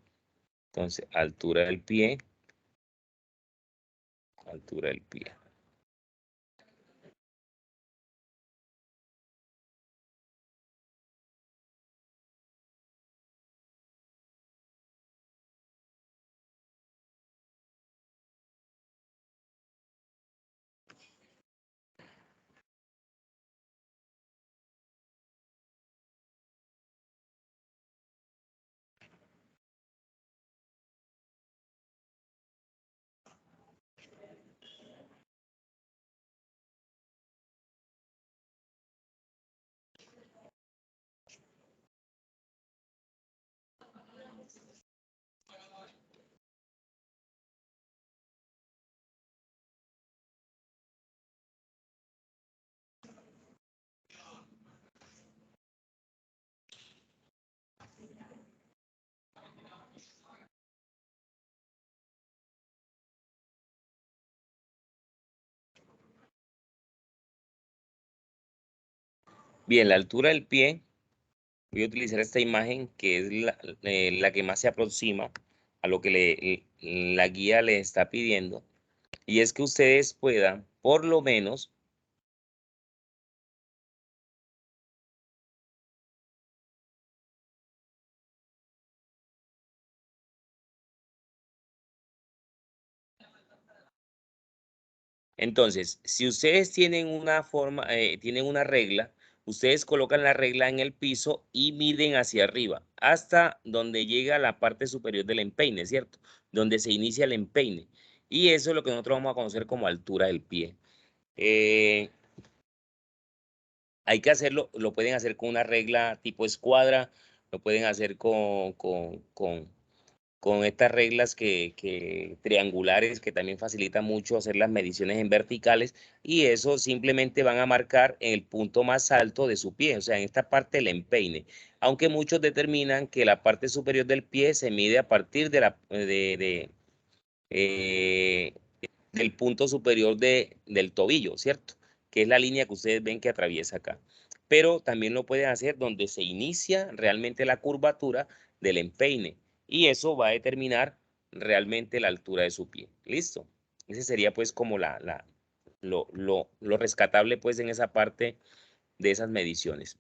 [SPEAKER 2] Entonces, altura del pie. Bien, la altura del pie, voy a utilizar esta imagen que es la que más se aproxima a lo que la guía le está pidiendo. Y es que ustedes puedan, por lo menos, entonces, si ustedes tienen una forma, tienen una regla, ustedes colocan la regla en el piso y miden hacia arriba, hasta donde llega la parte superior del empeine, ¿cierto? Donde se inicia el empeine. Y eso es lo que nosotros vamos a conocer como altura del pie. Eh, Hay que hacerlo, lo pueden hacer con una regla tipo escuadra, lo pueden hacer con estas reglas que triangulares que también facilitan mucho hacer las mediciones en verticales y eso simplemente van a marcar en el punto más alto de su pie, o sea, en esta parte del empeine, aunque muchos determinan que la parte superior del pie se mide a partir eh, del punto superior del tobillo, ¿cierto? Que es la línea que ustedes ven que atraviesa acá. Pero también lo pueden hacer donde se inicia realmente la curvatura del empeine y eso va a determinar realmente la altura de su pie. ¿Listo? Ese sería pues como lo rescatable pues en esa parte de esas mediciones.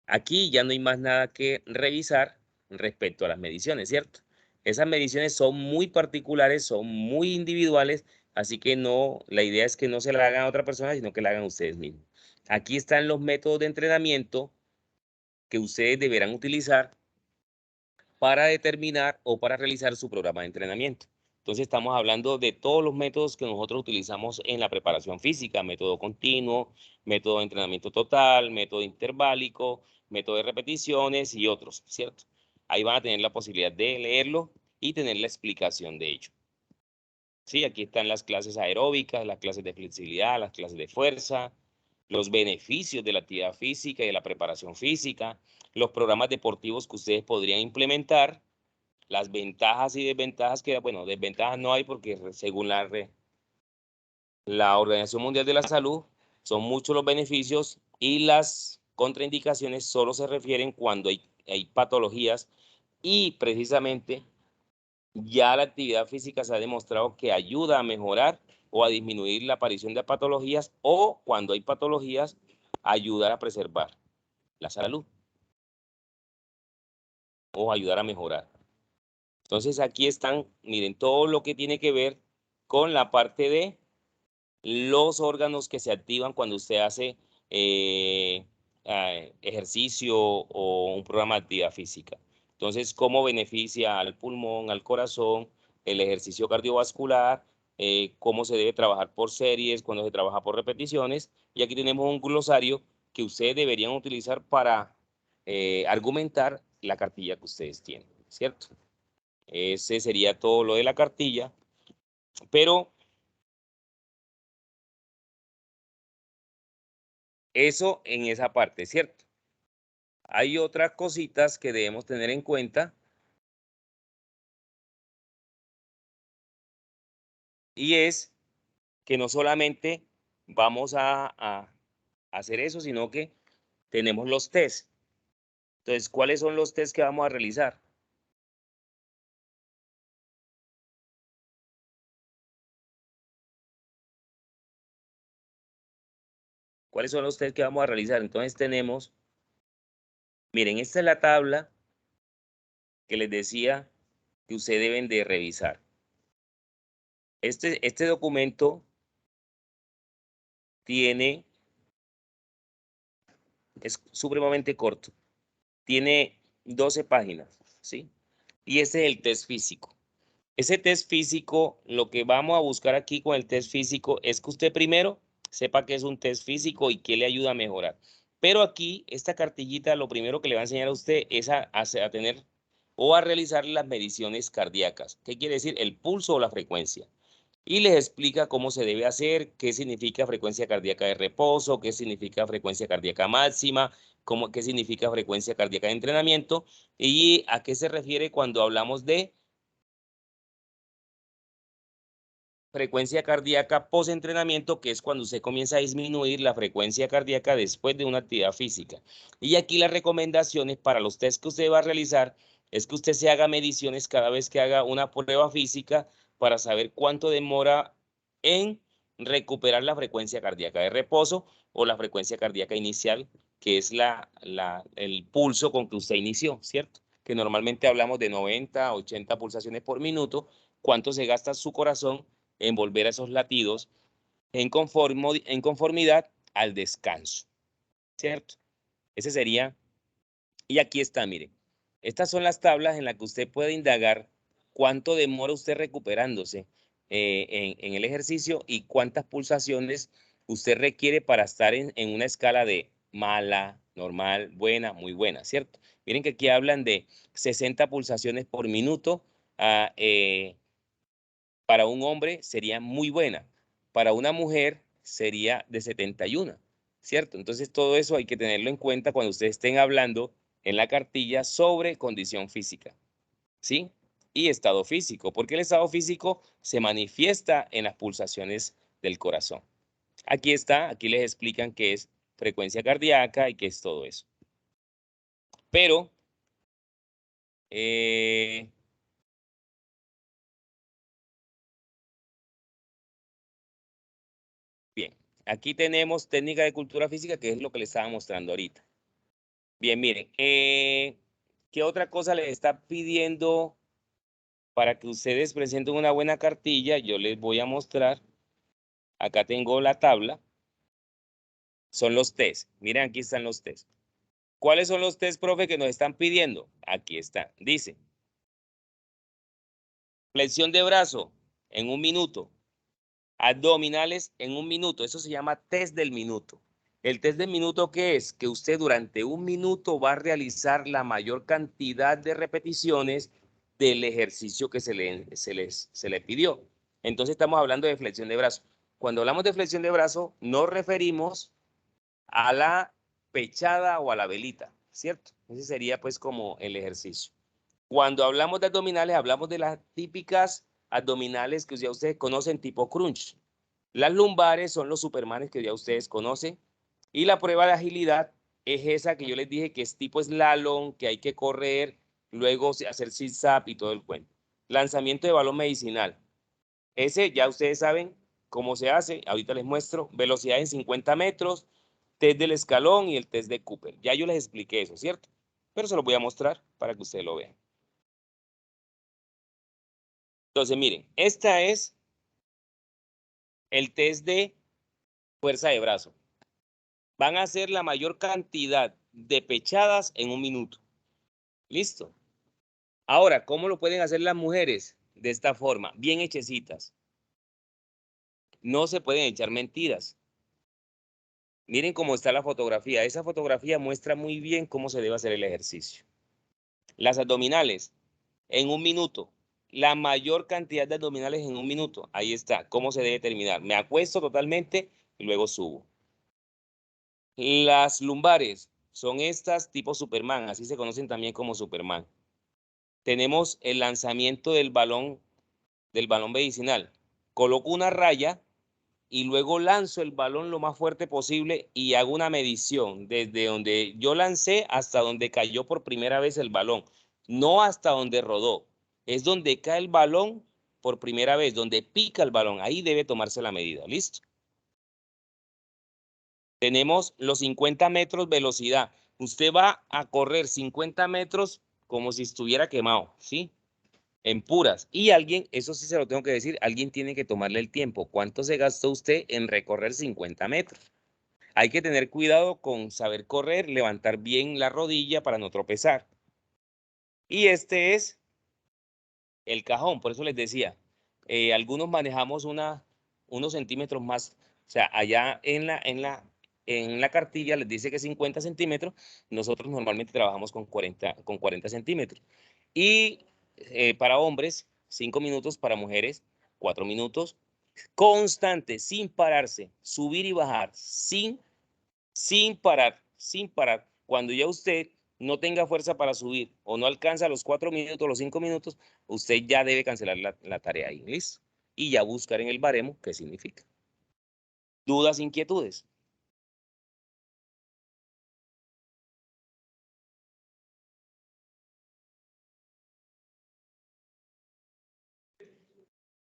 [SPEAKER 2] Aquí ya no hay más nada que revisar, respecto a las mediciones, ¿cierto? Esas mediciones son muy particulares, son muy individuales, así que no, la idea es que no se la hagan a otra persona, sino que la hagan ustedes mismos. Aquí están los métodos de entrenamiento que ustedes deberán utilizar para determinar o para realizar su programa de entrenamiento. Entonces estamos hablando de todos los métodos que nosotros utilizamos en la preparación física: método continuo, método de entrenamiento total, método interválico, método de repeticiones y otros, ¿cierto? Ahí van a tener la posibilidad de leerlo y tener la explicación de ello. Sí, aquí están las clases aeróbicas, las clases de flexibilidad, las clases de fuerza, los beneficios de la actividad física y de la preparación física, los programas deportivos que ustedes podrían implementar, las ventajas y desventajas que, bueno, desventajas no hay porque según la Organización Mundial de la Salud son muchos los beneficios, y las contraindicaciones solo se refieren cuando hay patologías, y precisamente ya la actividad física se ha demostrado que ayuda a mejorar o a disminuir la aparición de patologías, o cuando hay patologías, ayudar a preservar la salud o ayudar a mejorar. Entonces aquí están, miren, todo lo que tiene que ver con la parte de los órganos que se activan cuando usted hace ejercicio o un programa de actividad física. Entonces, cómo beneficia al pulmón, al corazón, el ejercicio cardiovascular, cómo se debe trabajar por series, cuando se trabaja por repeticiones. Y aquí tenemos un glosario que ustedes deberían utilizar para argumentar la cartilla que ustedes tienen, ¿cierto? Ese sería todo lo de la cartilla, pero eso en esa parte, ¿cierto? Hay otras cositas que debemos tener en cuenta, y es que no solamente vamos a hacer eso, sino que tenemos los test. Entonces, ¿cuáles son los test que vamos a realizar? ¿Cuáles son los test que vamos a realizar? Entonces tenemos, miren, esta es la tabla que les decía que ustedes deben de revisar. Este documento es supremamente corto. Tiene 12 páginas, ¿sí? Y este es el test físico. Ese test físico, lo que vamos a buscar aquí con el test físico es que usted primero sepa qué es un test físico y qué le ayuda a mejorar. Pero aquí, esta cartillita, lo primero que le va a enseñar a usted es a tener o a realizar las mediciones cardíacas. ¿Qué quiere decir? El pulso o la frecuencia. Y les explica cómo se debe hacer, qué significa frecuencia cardíaca de reposo, qué significa frecuencia cardíaca máxima, qué significa frecuencia cardíaca de entrenamiento, y a qué se refiere cuando hablamos de frecuencia cardíaca post-entrenamiento, que es cuando usted comienza a disminuir la frecuencia cardíaca después de una actividad física. Y aquí las recomendaciones para los test que usted va a realizar es que usted se haga mediciones cada vez que haga una prueba física para saber cuánto demora en recuperar la frecuencia cardíaca de reposo o la frecuencia cardíaca inicial, que es el pulso con que usted inició, ¿cierto? Que normalmente hablamos de 90 a 80 pulsaciones por minuto. ¿Cuánto se gasta su corazón en volver a esos latidos en conformidad al descanso, ¿cierto? Ese sería, y aquí está, mire, estas son las tablas en las que usted puede indagar cuánto demora usted recuperándose en el ejercicio y cuántas pulsaciones usted requiere para estar en una escala de mala, normal, buena, muy buena, ¿cierto? Miren que aquí hablan de 60 pulsaciones por minuto. ah, eh, Para un hombre sería muy buena, para una mujer sería de 71, ¿cierto? Entonces todo eso hay que tenerlo en cuenta cuando ustedes estén hablando en la cartilla sobre condición física, ¿sí? Y estado físico, porque el estado físico se manifiesta en las pulsaciones del corazón. Aquí está, aquí les explican qué es frecuencia cardíaca y qué es todo eso. Pero, eh, bien, aquí tenemos técnica de cultura física, que es lo que les estaba mostrando ahorita. Bien, miren, ¿qué ¿Qué otra cosa les está pidiendo para que ustedes presenten una buena cartilla? Yo les voy a mostrar. Acá tengo la tabla. Son los test. Miren, aquí están los test. ¿Cuáles son los test, profe, que nos están pidiendo? Aquí está. Dice, flexión de brazo en 1 minuto. Abdominales en 1 minuto. Eso se llama test del minuto. ¿El test del minuto qué es? Que usted durante 1 minuto va a realizar la mayor cantidad de repeticiones del ejercicio que se le pidió. Entonces estamos hablando de flexión de brazo. Cuando hablamos de flexión de brazo, nos referimos a la pechada o a la velita, ¿cierto? Ese sería pues como el ejercicio. Cuando hablamos de abdominales, hablamos de las típicas abdominales que ya ustedes conocen tipo crunch. Las lumbares son los supermanes que ya ustedes conocen. Y la prueba de agilidad es esa que yo les dije que es tipo slalom, que hay que correr, luego hacer sit-up y todo el cuento. Lanzamiento de balón medicinal. Ese ya ustedes saben cómo se hace. Ahorita les muestro. Velocidad en 50 metros, test del escalón y el test de Cooper. Ya yo les expliqué eso, ¿cierto? Pero se los voy a mostrar para que ustedes lo vean. Entonces, miren, esta es el test de fuerza de brazo. Van a hacer la mayor cantidad de pechadas en 1 minuto. ¿Listo? Ahora, ¿cómo lo pueden hacer las mujeres? De esta forma, bien hechecitas. No se pueden echar mentiras. Miren cómo está la fotografía. Esa fotografía muestra muy bien cómo se debe hacer el ejercicio. Las abdominales, en 1 minuto. La mayor cantidad de abdominales en 1 minuto. Ahí está, cómo se debe terminar. Me acuesto totalmente y luego subo. Las lumbares son estas tipo Superman, así se conocen también como Superman. Tenemos el lanzamiento del balón medicinal. Coloco una raya y luego lanzo el balón lo más fuerte posible y hago una medición desde donde yo lancé hasta donde cayó por primera vez el balón, no hasta donde rodó. Es donde cae el balón por primera vez, donde pica el balón. Ahí debe tomarse la medida. ¿Listo? Tenemos los 50 metros velocidad. Usted va a correr 50 metros como si estuviera quemado, ¿sí? En puras. Y alguien, eso sí se lo tengo que decir, alguien tiene que tomarle el tiempo. ¿Cuánto se gastó usted en recorrer 50 metros? Hay que tener cuidado con saber correr, levantar bien la rodilla para no tropezar. Y este es el cajón, por eso les decía, algunos manejamos unos centímetros más, o sea, allá en la cartilla les dice que 50 centímetros, nosotros normalmente trabajamos con 40 centímetros. Y para hombres, 5 minutos, para mujeres, 4 minutos, constante, sin pararse, subir y bajar, sin parar, sin parar. Cuando ya usted no tenga fuerza para subir o no alcanza los 4 minutos, los 5 minutos, usted ya debe cancelar la tarea ahí, ¿listo? Y ya buscar en el baremo qué significa. ¿Dudas, inquietudes?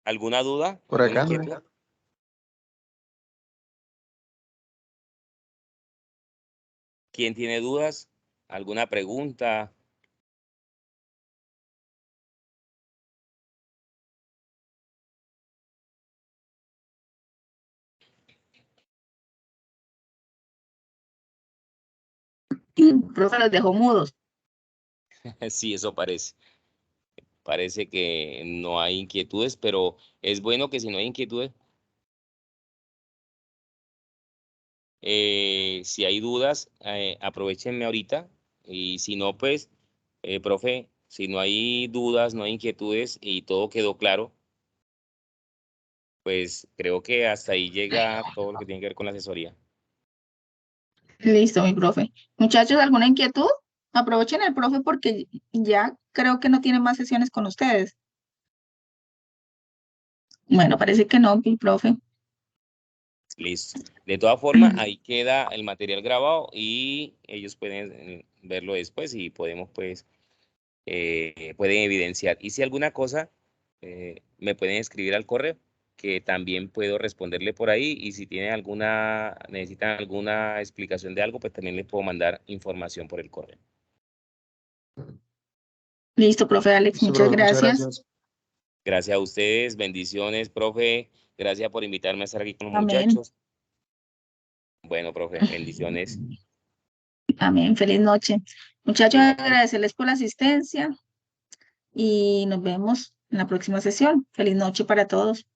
[SPEAKER 2] ¿Alguna duda?
[SPEAKER 1] Por
[SPEAKER 2] ¿Alguna
[SPEAKER 1] acá no.
[SPEAKER 2] inquietud? ¿Quién tiene dudas? ¿Alguna pregunta?
[SPEAKER 3] Profe, los dejó mudos.
[SPEAKER 2] Sí, eso parece. Parece que no hay inquietudes, pero es bueno que si no hay inquietudes, si hay dudas, aprovechenme ahorita. Y si no, pues, profe, si no hay dudas, no hay inquietudes y todo quedó claro, pues creo que hasta ahí llega todo lo que tiene que ver con la asesoría.
[SPEAKER 3] Listo, mi profe. Muchachos, ¿alguna inquietud? Aprovechen el profe porque ya creo que no tiene más sesiones con ustedes. Bueno, parece que no, mi profe.
[SPEAKER 2] Listo. De todas formas, ahí queda el material grabado y ellos pueden verlo después y podemos, pues, pueden evidenciar. Y si alguna cosa, me pueden escribir al correo, que también puedo responderle por ahí. Y si tienen necesitan alguna explicación de algo, pues también les puedo mandar información por el correo.
[SPEAKER 3] Listo, profe Alex,
[SPEAKER 1] Listo,
[SPEAKER 3] muchas
[SPEAKER 1] profe, muchas
[SPEAKER 3] gracias.
[SPEAKER 1] gracias.
[SPEAKER 2] Gracias a ustedes, bendiciones, profe. Gracias por invitarme a estar aquí con los
[SPEAKER 3] Amén.
[SPEAKER 2] muchachos. Bueno, profe, bendiciones.
[SPEAKER 3] Amén, feliz noche. Muchachos,
[SPEAKER 2] Igual.
[SPEAKER 3] agradecerles por la asistencia y nos vemos en la próxima sesión. Feliz noche para todos.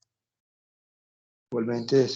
[SPEAKER 1] Igualmente,